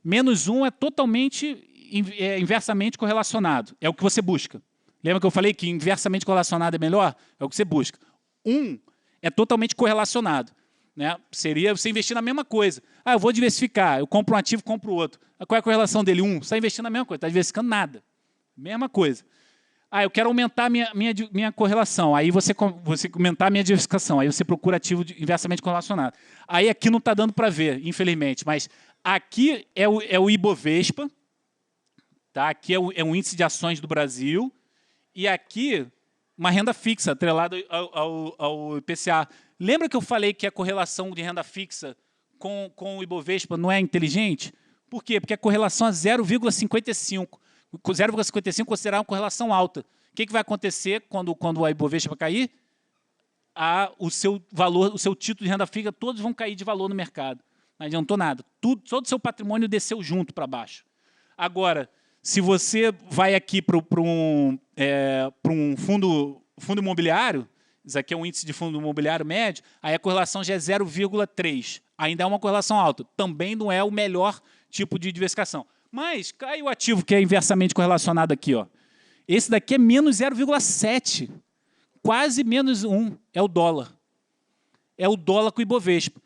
-1 é totalmente inversamente correlacionado. É o que você busca. Lembra que eu falei que inversamente correlacionado é melhor? É o que você busca. 1 é totalmente correlacionado. Né? Seria você investir na mesma coisa. Eu vou diversificar. Eu compro um ativo, compro outro. Qual é a correlação dele? 1. Você está investindo na mesma coisa. Está diversificando nada. Mesma coisa. Eu quero aumentar a minha correlação. Aí você aumentar a minha diversificação. Aí você procura ativo inversamente correlacionado. Aí aqui não está dando para ver, infelizmente. Mas aqui é o Ibovespa. Tá? Aqui é um índice de ações do Brasil e aqui uma renda fixa atrelada ao IPCA. Lembra que eu falei que a correlação de renda fixa com o Ibovespa não é inteligente? Por quê? Porque a correlação é 0,55. 0,55 considerar uma correlação alta. O que vai acontecer quando a Ibovespa cair? O seu valor, o seu título de renda fixa, todos vão cair de valor no mercado. Não adiantou nada. Todo o seu patrimônio desceu junto para baixo. Agora, se você vai aqui para um fundo imobiliário, isso aqui é um índice de fundo imobiliário médio, aí a correlação já é 0,3. Ainda é uma correlação alta. Também não é o melhor tipo de diversificação. Mas cai o ativo que é inversamente correlacionado aqui. Ó. Esse daqui é menos 0,7. Quase menos 1 é o dólar. É o dólar com o Ibovespa.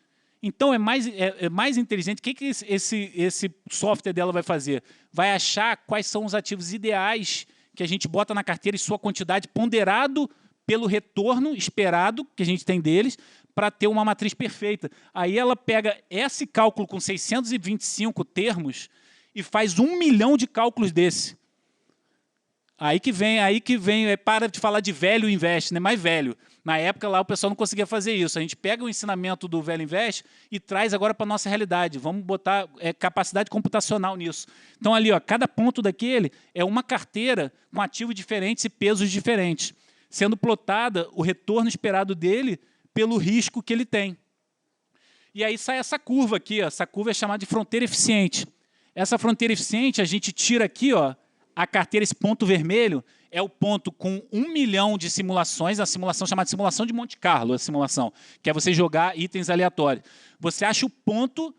Então, é mais inteligente. O que esse software dela vai fazer? Vai achar quais são os ativos ideais que a gente bota na carteira e sua quantidade ponderado pelo retorno esperado que a gente tem deles para ter uma matriz perfeita. Aí ela pega esse cálculo com 625 termos e faz 1 milhão de cálculos desse. Aí que vem, para de falar de velho investe, né? Mais velho. Na época lá o pessoal não conseguia fazer isso. A gente pega o ensinamento do velho investe e traz agora para a nossa realidade. Vamos botar capacidade computacional nisso. Então ali, ó, cada ponto daquele é uma carteira com ativos diferentes e pesos diferentes, sendo plotada o retorno esperado dele pelo risco que ele tem. E aí sai essa curva aqui, ó. Essa curva é chamada de fronteira eficiente. Essa fronteira eficiente a gente tira aqui, ó, a carteira, esse ponto vermelho, é o ponto com 1 milhão de simulações, a simulação chamada de simulação de Monte Carlo, a simulação, que é você jogar itens aleatórios. Você acha o ponto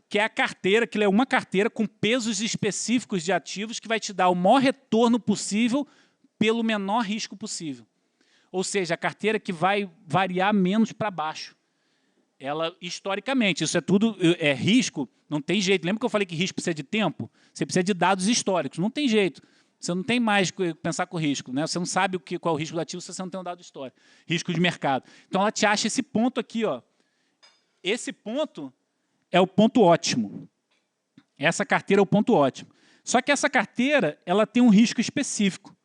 que é a carteira, que é uma carteira com pesos específicos de ativos que vai te dar o maior retorno possível pelo menor risco possível. Ou seja, a carteira que vai variar menos para baixo. Ela, historicamente, isso é tudo risco, não tem jeito. Lembra que eu falei que risco precisa de tempo? Você precisa de dados históricos, não tem jeito. Você não tem mais que pensar com risco, né? Você não sabe qual é o risco do ativo se você não tem um dado histórico. Risco de mercado. Então, ela te acha esse ponto aqui. Ó. Esse ponto é o ponto ótimo. Essa carteira é o ponto ótimo. Só que essa carteira ela tem um risco específico.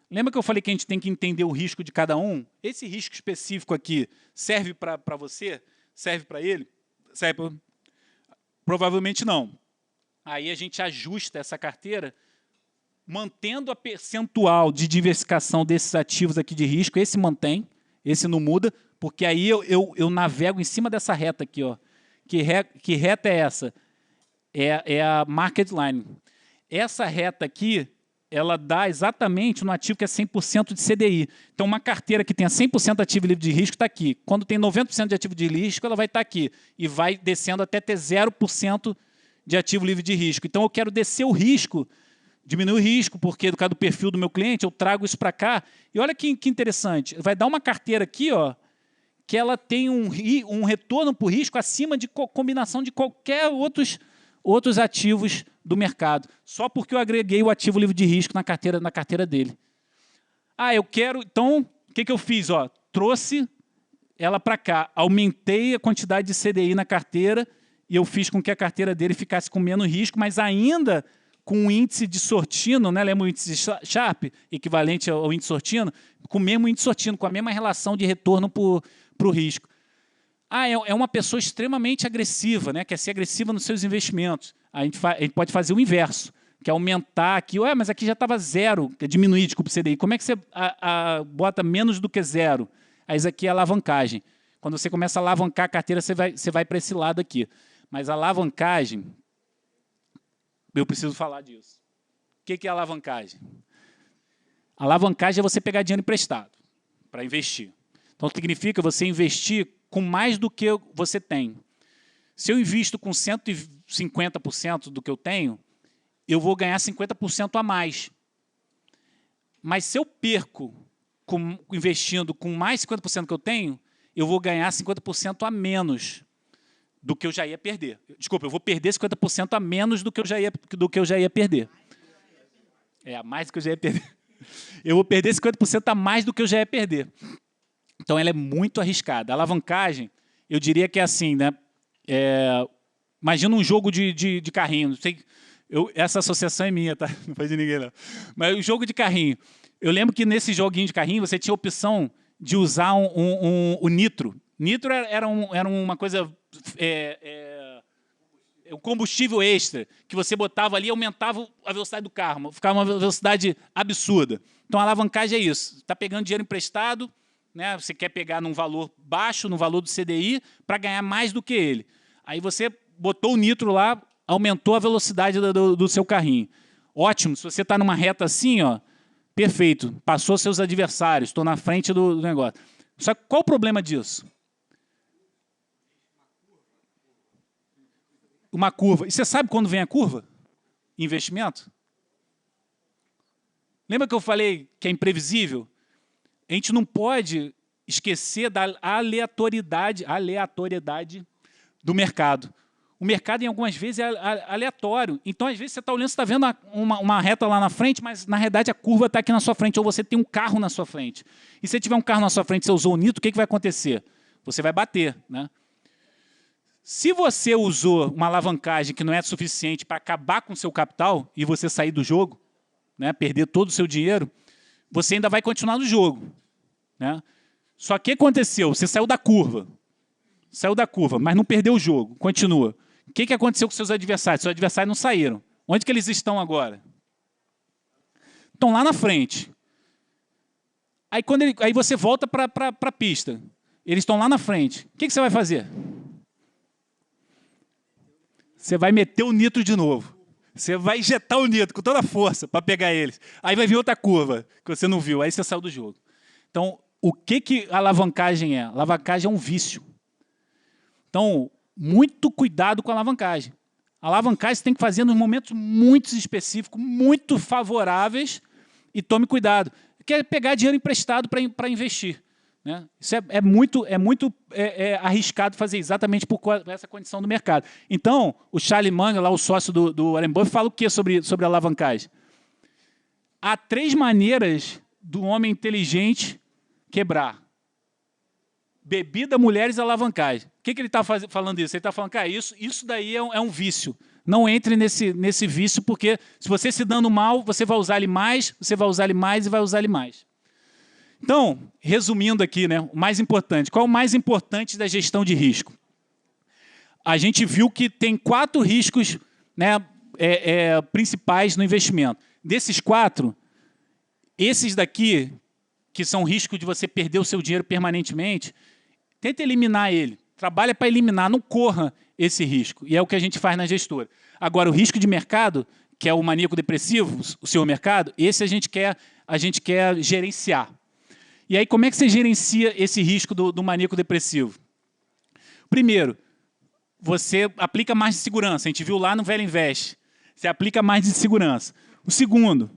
Lembra que eu falei que a gente tem que entender o risco de cada um? Esse risco específico aqui serve para você? Serve para ele? Serve pra... Provavelmente não. Aí a gente ajusta essa carteira mantendo a percentual de diversificação desses ativos aqui de risco. Esse mantém, esse não muda, porque aí eu navego em cima dessa reta aqui. Ó. Que reta é essa? É a market line. Essa reta aqui, ela dá exatamente no ativo que é 100% de CDI. Então, uma carteira que tenha 100% ativo livre de risco está aqui. Quando tem 90% de ativo de risco, ela vai estar aqui. E vai descendo até ter 0% de ativo livre de risco. Então, eu quero descer o risco, diminuir o risco, porque, do caso do perfil do meu cliente, eu trago isso para cá. E olha que interessante. Vai dar uma carteira aqui, ó, que ela tem um retorno por risco acima de combinação de qualquer outros ativos do mercado, só porque eu agreguei o ativo livre de risco na carteira dele. Ah, eu quero... Então, o que eu fiz? Ó, trouxe ela para cá, aumentei a quantidade de CDI na carteira e eu fiz com que a carteira dele ficasse com menos risco, mas ainda com o índice de Sortino, né? Lembra o índice de Sharpe, equivalente ao índice Sortino? Com o mesmo índice Sortino, com a mesma relação de retorno para o risco. Ah, é uma pessoa extremamente agressiva, né? Quer ser agressiva nos seus investimentos. A gente pode fazer o inverso, que é aumentar aqui. Ué, mas aqui já estava zero, que é diminuir, desculpa, o CDI. Como é que você bota menos do que zero? Aí isso aqui é alavancagem. Quando você começa a alavancar a carteira, você vai para esse lado aqui. Mas a alavancagem, eu preciso falar disso. O que é alavancagem? Alavancagem é você pegar dinheiro emprestado para investir. Então, significa você investir com mais do que você tem. Se eu invisto com 150% do que eu tenho, eu vou ganhar 50% a mais. Mas se eu perco investindo com mais 50% do que eu tenho, eu vou ganhar 50% a menos do que eu já ia perder. Desculpa, eu vou perder 50% a menos do que eu já ia perder. A mais do que eu já ia perder. Eu vou perder 50% a mais do que eu já ia perder. Então, ela é muito arriscada. A alavancagem, eu diria que é assim, né? Imagina um jogo de carrinho. Essa associação é minha, tá? Não foi de ninguém, não. Mas o jogo de carrinho. Eu lembro que nesse joguinho de carrinho você tinha a opção de usar o nitro. Nitro era uma coisa... o combustível extra que você botava ali aumentava a velocidade do carro, ficava uma velocidade absurda. Então a alavancagem é isso. Está pegando dinheiro emprestado, né? Você quer pegar num valor baixo, no valor do CDI, para ganhar mais do que ele. Aí você botou o nitro lá, aumentou a velocidade do seu carrinho. Ótimo, se você está numa reta assim, ó, perfeito, passou seus adversários, estou na frente do negócio. Só que qual o problema disso? Uma curva. E você sabe quando vem a curva? Investimento? Lembra que eu falei que é imprevisível? A gente não pode esquecer da aleatoriedade do mercado. O mercado, em algumas vezes, é aleatório. Então, às vezes, você está olhando, você está vendo uma reta lá na frente, mas, na realidade, a curva está aqui na sua frente, ou você tem um carro na sua frente. E se tiver um carro na sua frente, você usou o nitro, o que vai acontecer? Você vai bater, né? Se você usou uma alavancagem que não é suficiente para acabar com o seu capital e você sair do jogo, né, perder todo o seu dinheiro, você ainda vai continuar no jogo, né? Só que o que aconteceu? Você saiu da curva, mas não perdeu o jogo, continua. O que aconteceu com seus adversários? Seus adversários não saíram. Onde que eles estão agora? Estão lá na frente. Aí você volta para a pista. Eles estão lá na frente. O que você vai fazer? Você vai meter o nitro de novo. Você vai injetar o nitro com toda a força para pegar eles. Aí vai vir outra curva que você não viu. Aí você saiu do jogo. Então, o que a alavancagem é? A alavancagem é um vício. Então, muito cuidado com a alavancagem. A alavancagem você tem que fazer nos momentos muito específicos, muito favoráveis, e tome cuidado. Quer pegar dinheiro emprestado para investir, né? Isso é muito arriscado fazer exatamente por essa condição do mercado. Então, o Charlie Munger, lá, o sócio do Warren Buffett, fala o que sobre a alavancagem? Há 3 maneiras do homem inteligente quebrar: bebida, mulheres e alavancagem. O que ele está falando isso? Ele está falando que isso daí é um vício. Não entre nesse vício, porque se você se dando mal, você vai usar ele mais, você vai usar ele mais e vai usar ele mais. Então, resumindo aqui, né, o mais importante. Qual é o mais importante da gestão de risco? A gente viu que tem 4 riscos, né, principais no investimento. Desses 4, esses daqui, que são riscos de você perder o seu dinheiro permanentemente, tenta eliminar ele. Trabalha para eliminar, não corra esse risco. E é o que a gente faz na gestora. Agora, o risco de mercado, que é o maníaco depressivo, o seu mercado, esse a gente quer gerenciar. E aí, como é que você gerencia esse risco do maníaco depressivo? Primeiro, você aplica mais de segurança. A gente viu lá no Velho Invest. Você aplica mais de segurança. O segundo,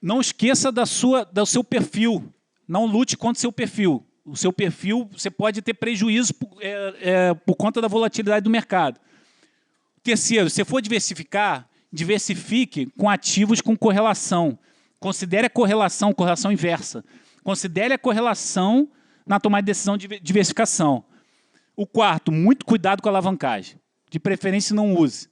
não esqueça do seu perfil. Não lute contra o seu perfil. O seu perfil, você pode ter prejuízo por conta da volatilidade do mercado. Terceiro, se for diversificar, diversifique com ativos com correlação. Considere a correlação inversa. Considere a correlação na tomada de decisão de diversificação. O quarto, muito cuidado com a alavancagem. De preferência, não use.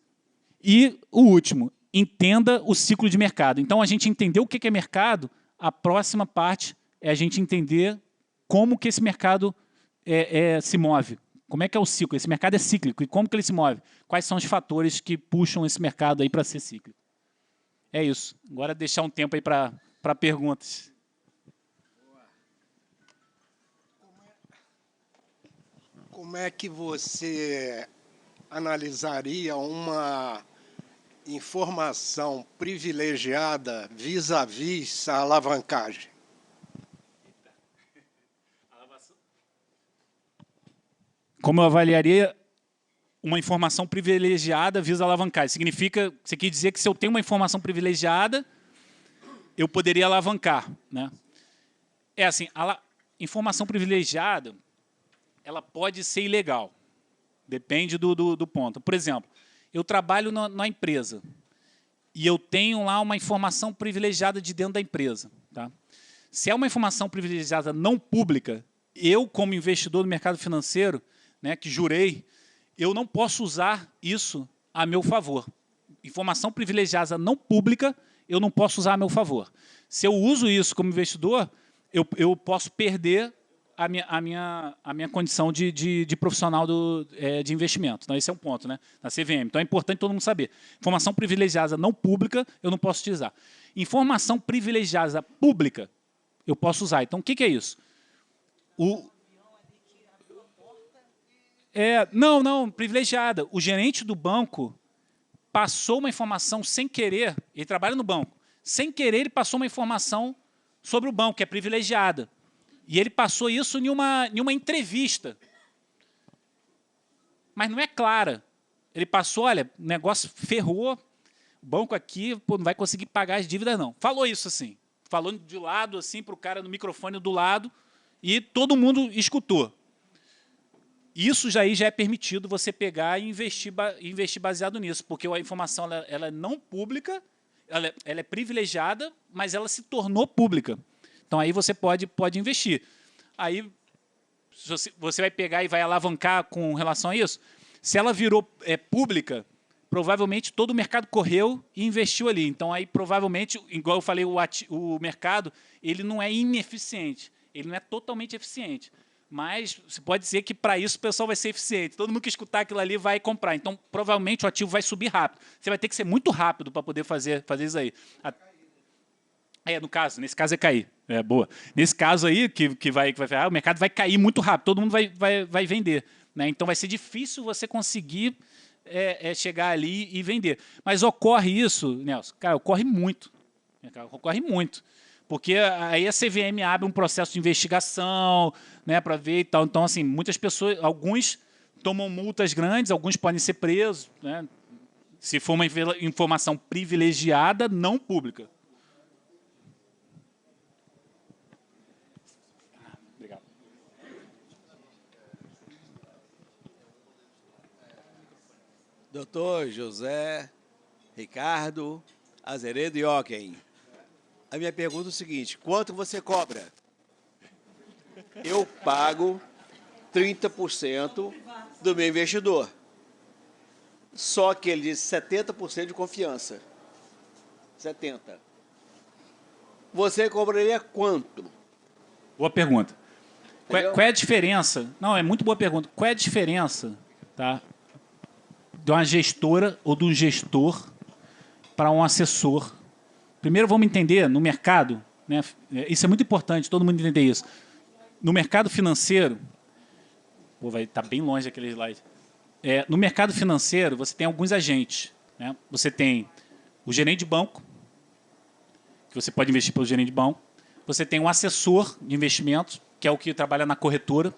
E o último, entenda o ciclo de mercado. Então, a gente entendeu o que é mercado, a próxima parte é a gente entender como que esse mercado se move. Como é que é o ciclo? Esse mercado é cíclico. E como que ele se move? Quais são os fatores que puxam esse mercado aí para ser cíclico? É isso. Agora deixar um tempo aí para perguntas. Como é que você analisaria uma informação privilegiada vis-à-vis a alavancagem? Como eu avaliaria uma informação privilegiada visa alavancagem? Significa, você quer dizer que se eu tenho uma informação privilegiada, eu poderia alavancar, né? É assim, a informação privilegiada, ela pode ser ilegal. Depende do ponto. Por exemplo, eu trabalho na empresa e eu tenho lá uma informação privilegiada de dentro da empresa, tá? Se é uma informação privilegiada não pública, eu, como investidor do mercado financeiro, né, que jurei, eu não posso usar isso a meu favor. informação privilegiada não pública, eu não posso usar a meu favor. Se eu uso isso como investidor, eu posso perder a minha condição de profissional de investimento. Então, esse é um ponto, né, na CVM. Então, é importante todo mundo saber. Informação privilegiada não pública, eu não posso utilizar. Informação privilegiada pública, eu posso usar. Então, o que é isso? Não, privilegiada. O gerente do banco passou uma informação sem querer, ele trabalha no banco, sem querer ele passou uma informação sobre o banco, que é privilegiada. E ele passou isso em uma entrevista. Mas não é clara. Ele passou, olha, o negócio ferrou, o banco aqui pô, não vai conseguir pagar as dívidas, não. Falou isso assim. Falou de lado, assim, para o cara no microfone do lado, e todo mundo escutou. Isso já é permitido você pegar e investir baseado nisso, porque a informação ela é não pública, ela é privilegiada, mas ela se tornou pública. Então, aí você pode investir. Aí, você vai pegar e vai alavancar com relação a isso. Se ela virou pública, provavelmente todo o mercado correu e investiu ali. Então, aí, provavelmente, igual eu falei, o mercado ele não é ineficiente, ele não é totalmente eficiente. Mas você pode dizer que, para isso, o pessoal vai ser eficiente. Todo mundo que escutar aquilo ali vai comprar. Então, provavelmente, o ativo vai subir rápido. Você vai ter que ser muito rápido para poder fazer isso aí. Nesse caso é cair. Boa. Nesse caso aí, que vai o mercado vai cair muito rápido. Todo mundo vai vender. Né? Então, vai ser difícil você conseguir chegar ali e vender. Mas ocorre isso, Nelson? Cara, ocorre muito. Ocorre muito. Porque aí a CVM abre um processo de investigação, né, para ver e tal. Então, assim, muitas pessoas, alguns tomam multas grandes, alguns podem ser presos, né, se for uma informação privilegiada, não pública. Obrigado. Doutor José Ricardo Azeredo Ioquem. A minha pergunta é o seguinte: quanto você cobra? Eu pago 30% do meu investidor. Só que ele diz 70% de confiança. 70%. Você cobraria quanto? Boa pergunta. Qual é a diferença? Não, é muito boa pergunta. Qual é a diferença, tá, de uma gestora ou de um gestor para um assessor? Primeiro, vamos entender, no mercado, né, isso é muito importante, todo mundo entender isso. No mercado financeiro, vai estar bem longe aquele slide. No mercado financeiro, você tem alguns agentes. Né? Você tem o gerente de banco, que você pode investir pelo gerente de banco. Você tem um assessor de investimentos, que é o que trabalha na corretora.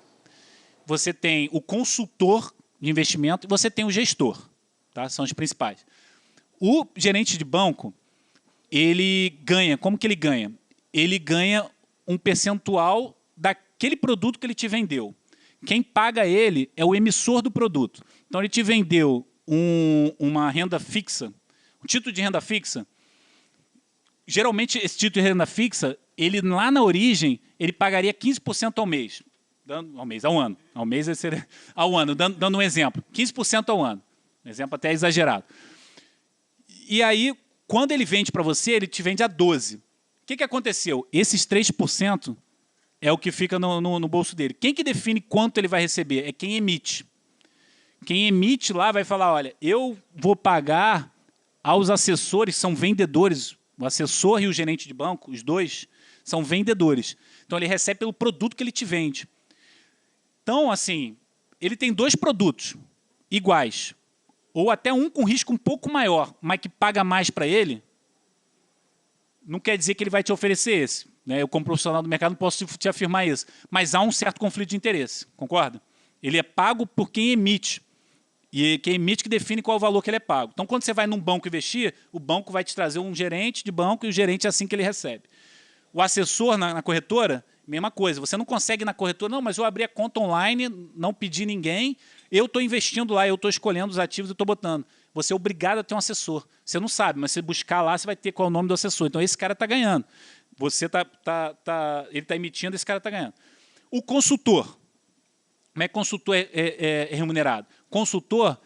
Você tem o consultor de investimento e você tem o gestor. Tá? São os principais. O gerente de banco, ele ganha, como que ele ganha? Ele ganha um percentual daquele produto que ele te vendeu. Quem paga ele é o emissor do produto. Então, ele te vendeu uma renda fixa, um título de renda fixa. Geralmente, esse título de renda fixa, ele lá na origem, ele pagaria 15% ao mês. Ao ano. Ao mês seria ao ano, dando um exemplo. 15% ao ano. Um exemplo até exagerado. E aí, quando ele vende para você, ele te vende a 12%. O que aconteceu? Esses 3% é o que fica no bolso dele. Quem que define quanto ele vai receber? É quem emite. Quem emite lá vai falar, olha, eu vou pagar aos assessores, são vendedores, o assessor e o gerente de banco, os dois, são vendedores. Então, ele recebe pelo produto que ele te vende. Então, assim, ele tem dois produtos iguais, ou até um com risco um pouco maior, mas que paga mais para ele, não quer dizer que ele vai te oferecer esse. Né? Eu, como profissional do mercado, não posso te afirmar isso. Mas há um certo conflito de interesse, concorda? Ele é pago por quem emite. E quem emite que define qual é o valor que ele é pago. Então, quando você vai num banco investir, o banco vai te trazer um gerente de banco e o gerente é assim que ele recebe. O assessor na corretora, mesma coisa. Você não consegue na corretora, não, mas eu abri a conta online, não pedi ninguém, eu estou investindo lá, eu estou escolhendo os ativos e estou botando. Você é obrigado a ter um assessor. Você não sabe, mas se buscar lá, você vai ter qual é o nome do assessor. Então, esse cara está ganhando. Você ele está emitindo, esse cara está ganhando. O consultor. Como é que consultor é remunerado? Consultor,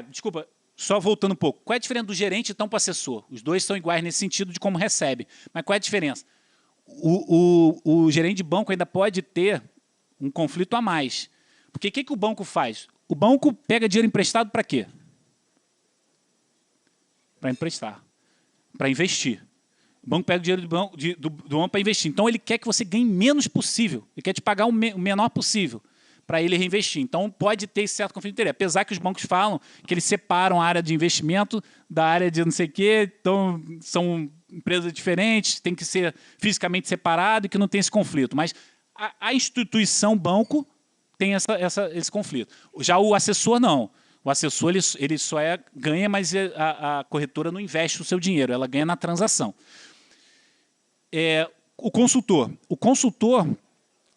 desculpa, só voltando um pouco, qual é a diferença do gerente então para o assessor? Os dois são iguais nesse sentido de como recebe. Mas qual é a diferença? O gerente de banco ainda pode ter um conflito a mais. Porque o que o banco faz? O banco pega dinheiro emprestado para quê? Para emprestar, para investir. O banco pega o dinheiro do banco para investir. Então, ele quer que você ganhe menos possível. Ele quer te pagar o menor possível para ele reinvestir. Então, pode ter esse certo conflito de interesse. Apesar que os bancos falam que eles separam a área de investimento da área de não sei o quê, então são empresas diferentes, tem que ser fisicamente separado e que não tem esse conflito. Mas a instituição banco tem esse conflito. Já o assessor, não. O assessor ele só ganha, mas a corretora não investe o seu dinheiro, ela ganha na transação. O consultor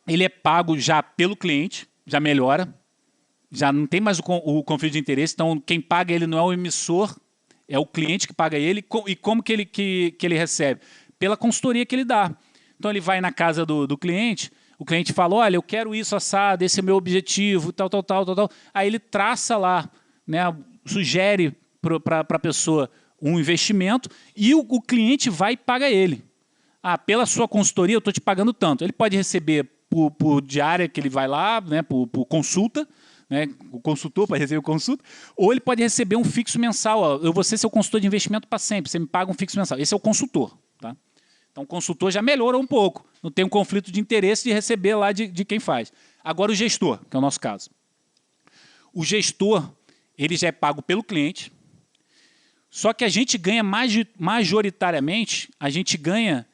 ele é pago já pelo cliente, já melhora, já não tem mais o conflito de interesse, então quem paga ele não é o emissor, é o cliente que paga ele. E como que ele recebe? Pela consultoria que ele dá. Então ele vai na casa do cliente, o cliente fala, olha, eu quero isso assado, esse é o meu objetivo, tal. Aí ele traça lá, né, sugere para a pessoa um investimento e o cliente vai e paga ele. Pela sua consultoria eu estou te pagando tanto. Ele pode receber por diária que ele vai lá, né, por consulta, né, o consultor pode receber consulta, ou ele pode receber um fixo mensal. Ó, eu vou ser seu consultor de investimento para sempre, você me paga um fixo mensal. Esse é o consultor. Tá? Então o consultor já melhora um pouco, não tem um conflito de interesse de receber lá de quem faz. Agora o gestor, que é o nosso caso. O gestor, ele já é pago pelo cliente, só que a gente ganha majoritariamente, a gente ganha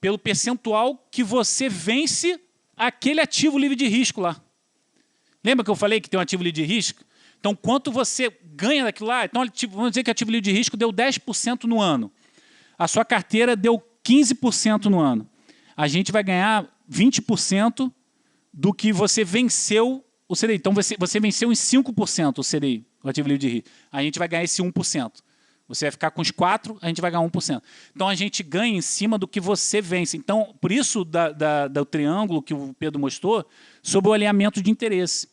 pelo percentual que você vence aquele ativo livre de risco lá. Lembra que eu falei que tem um ativo livre de risco? Então, quanto você ganha daquilo lá? Então, vamos dizer que o ativo livre de risco deu 10% no ano. A sua carteira deu 15% no ano. A gente vai ganhar 20% do que você venceu o CDI. Então, você venceu em 5% o CDI, o ativo livre de risco. A gente vai ganhar esse 1%. Você vai ficar com os 4%, a gente vai ganhar 1%. Então, a gente ganha em cima do que você vence. Então, por isso, do triângulo que o Pedro mostrou, sobre o alinhamento de interesse.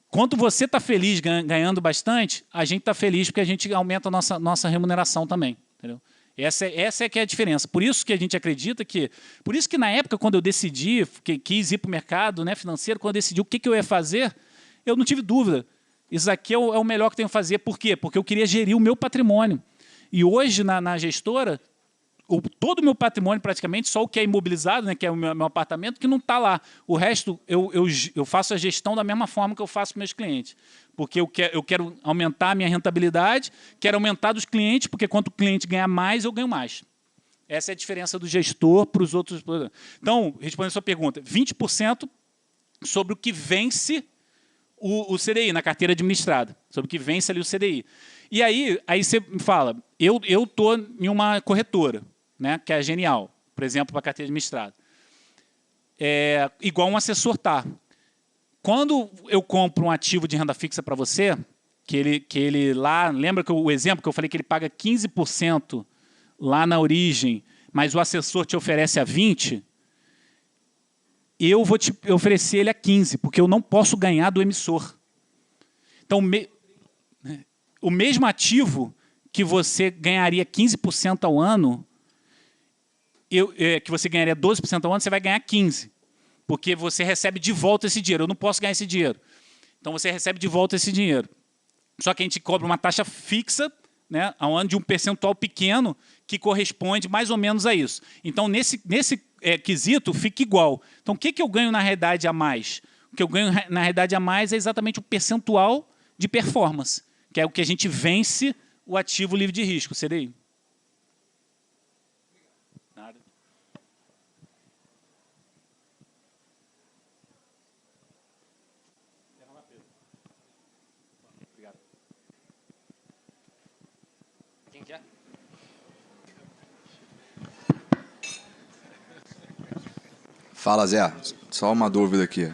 Quando você está feliz ganhando bastante, a gente está feliz porque a gente aumenta a nossa remuneração também. Entendeu? Essa é que é a diferença. Por isso que a gente acredita que... Por isso que, na época, quando eu decidi, quis ir para o mercado, né, financeiro, quando eu decidi o que eu ia fazer, eu não tive dúvida. Isso aqui é o melhor que eu tenho que fazer. Por quê? Porque eu queria gerir o meu patrimônio. E hoje, na gestora, todo o meu patrimônio, praticamente, só o que é imobilizado, né, que é o meu apartamento, que não está lá. O resto, eu faço a gestão da mesma forma que eu faço para meus clientes. Porque eu quero aumentar a minha rentabilidade, quero aumentar dos clientes, porque quanto o cliente ganha mais, eu ganho mais. Essa é a diferença do gestor para os outros. Então, respondendo a sua pergunta, 20% sobre o que vence o CDI, na carteira administrada, sobre o que vence ali o CDI. E aí você me fala, eu estou em uma corretora, né, que é a Genial, por exemplo, para a carteira administrada. Igual um assessor está. Quando eu compro um ativo de renda fixa para você, que ele lá, lembra que o exemplo que eu falei que ele paga 15% lá na origem, mas o assessor te oferece a 20%, eu vou te oferecer ele a 15%, porque eu não posso ganhar do emissor. Então, o mesmo ativo que você ganharia 15% ao ano, que você ganharia 12% ao ano, você vai ganhar 15%, porque você recebe de volta esse dinheiro. Eu não posso ganhar esse dinheiro. Então, você recebe de volta esse dinheiro. Só que a gente cobra uma taxa fixa, né, de um percentual pequeno, que corresponde mais ou menos a isso. Então, nesse quesito, fica igual. Então, o que eu ganho na realidade a mais? O que eu ganho na realidade a mais é exatamente o percentual de performance, que é o que a gente vence o ativo livre de risco, o CDI. Nada. Obrigado. Quem quer? Fala, Zé. Só uma dúvida aqui.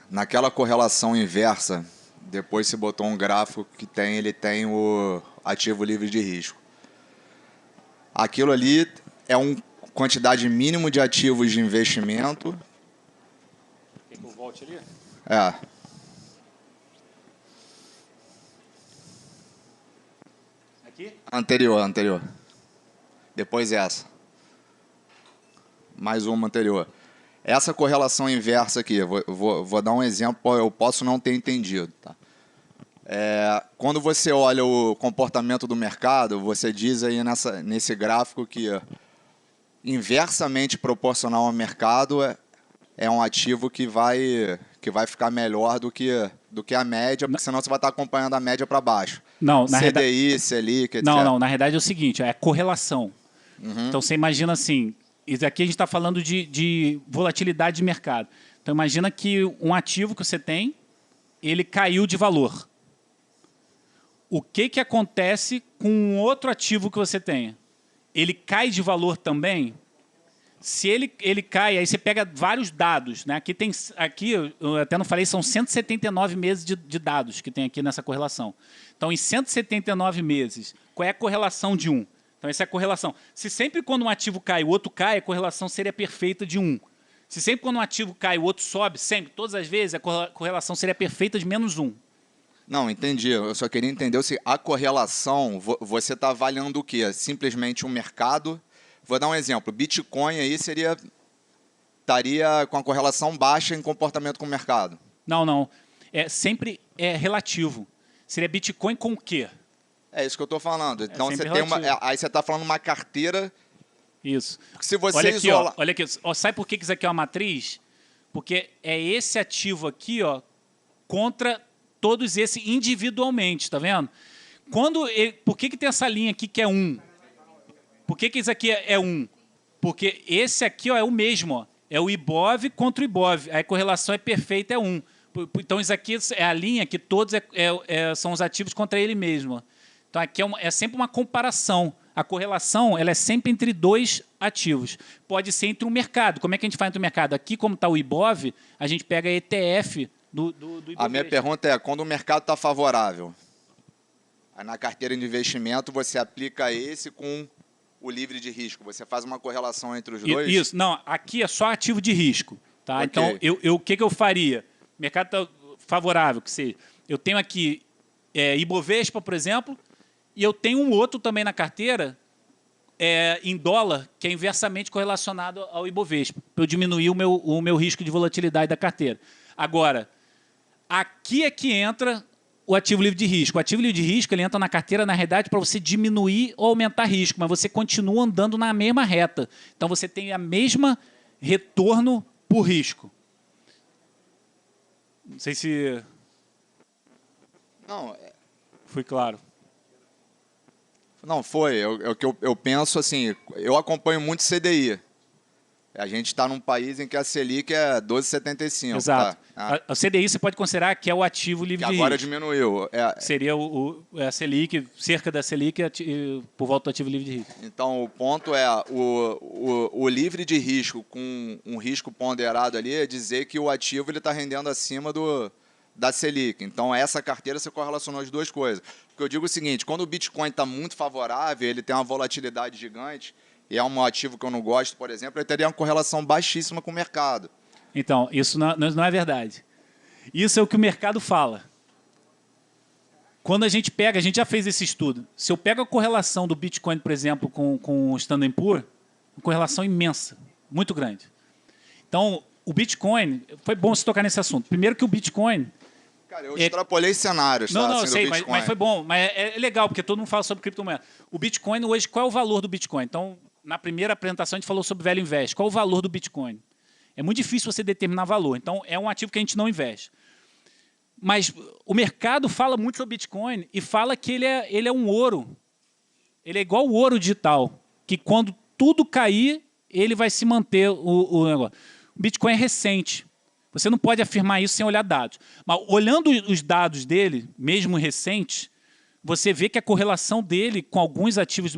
Naquela correlação inversa, depois você botou um gráfico que ele tem o ativo livre de risco. Aquilo ali é uma quantidade mínima de ativos de investimento. Quer que eu volte ali? É. Aqui? Anterior. Depois essa. Mais uma anterior. Essa correlação inversa aqui, vou dar um exemplo, eu posso não ter entendido. Tá? Quando você olha o comportamento do mercado, você diz aí nesse gráfico que inversamente proporcional ao mercado é um ativo que vai ficar melhor do que a média, porque senão você vai estar acompanhando a média para baixo. Não, na CDI, Selic, etc. Não, na realidade é o seguinte, é correlação. Então você imagina assim, isso aqui a gente está falando de volatilidade de mercado. Então imagina que um ativo que você tem, ele caiu de valor. O que acontece com um outro ativo que você tenha? Ele cai de valor também? Se ele cai, aí você pega vários dados. Né? Aqui, eu até não falei, são 179 meses de dados que tem aqui nessa correlação. Então, em 179 meses, qual é a correlação de um? Então, essa é a correlação. Se sempre quando um ativo cai, o outro cai, a correlação seria perfeita de 1. Se sempre quando um ativo cai, o outro sobe, sempre, todas as vezes, a correlação seria perfeita de menos 1. Não, entendi. Eu só queria entender se a correlação, você está avaliando o quê? Simplesmente um mercado? Vou dar um exemplo. Bitcoin aí estaria com a correlação baixa em comportamento com o mercado. Não. Sempre é relativo. Seria Bitcoin com o quê? É isso que eu estou falando. Então você relativo. aí você está falando uma carteira. Isso. Se você olha aqui, isola... olha aqui. Sabe por que isso aqui é uma matriz? Porque é esse ativo aqui, contra todos esses individualmente, tá vendo? Por que tem essa linha aqui que é 1? Por que isso aqui é 1? Porque esse aqui é o mesmo. É o IBOV contra o IBOV. A correlação é perfeita, é 1. Então, isso aqui é a linha que todos são os ativos contra ele mesmo. Então, aqui é sempre uma comparação. A correlação ela é sempre entre dois ativos. Pode ser entre um mercado. Como é que a gente faz entre o mercado? Aqui, como está o IBOV, a gente pega a ETF do IBOV. A minha pergunta é, quando o mercado está favorável, aí na carteira de investimento, você aplica esse com o livre de risco. Você faz uma correlação entre os dois? Isso. Não, aqui é só ativo de risco. Tá? Okay. Então, o que eu faria? O mercado está favorável, que seja. Eu tenho aqui Ibovespa, por exemplo, e eu tenho um outro também na carteira, em dólar, que é inversamente correlacionado ao Ibovespa, para eu diminuir o meu risco de volatilidade da carteira. Agora, aqui é que entra o ativo livre de risco. O ativo livre de risco ele entra na carteira, na realidade, para você diminuir ou aumentar risco, mas você continua andando na mesma reta. Então, você tem a mesma retorno por risco. Não sei se... Não, foi claro. Não, foi. Eu penso assim, eu acompanho muito CDI. A gente está num país em que a Selic é 12,75. Exato. Tá? A CDI você pode considerar que é o ativo livre de risco. Agora diminuiu. Seria a Selic, cerca da Selic, por volta do ativo livre de risco. Então, o ponto é, o livre de risco com um risco ponderado ali é dizer que o ativo está rendendo acima da Selic. Então, essa carteira você correlacionou as duas coisas. Porque eu digo o seguinte, quando o Bitcoin está muito favorável, ele tem uma volatilidade gigante, e é um ativo que eu não gosto, por exemplo, ele teria uma correlação baixíssima com o mercado. Então, isso não é verdade. Isso é o que o mercado fala. Quando a gente já fez esse estudo, se eu pego a correlação do Bitcoin, por exemplo, com o Standard & Poor's, uma correlação imensa, muito grande. Então, o Bitcoin, foi bom você tocar nesse assunto. Primeiro que o Bitcoin... Cara, eu extrapolei cenários. Não, assim, eu sei, mas foi bom. Mas é legal, porque todo mundo fala sobre criptomoeda. O Bitcoin hoje, qual é o valor do Bitcoin? Então, na primeira apresentação, a gente falou sobre Value Invest. Qual é o valor do Bitcoin? É muito difícil você determinar valor. Então, é um ativo que a gente não investe. Mas o mercado fala muito sobre Bitcoin e fala que ele é um ouro. Ele é igual o ouro digital, que quando tudo cair, ele vai se manter o negócio. O Bitcoin é recente. Você não pode afirmar isso sem olhar dados. Mas olhando os dados dele, mesmo recentes, você vê que a correlação dele com alguns ativos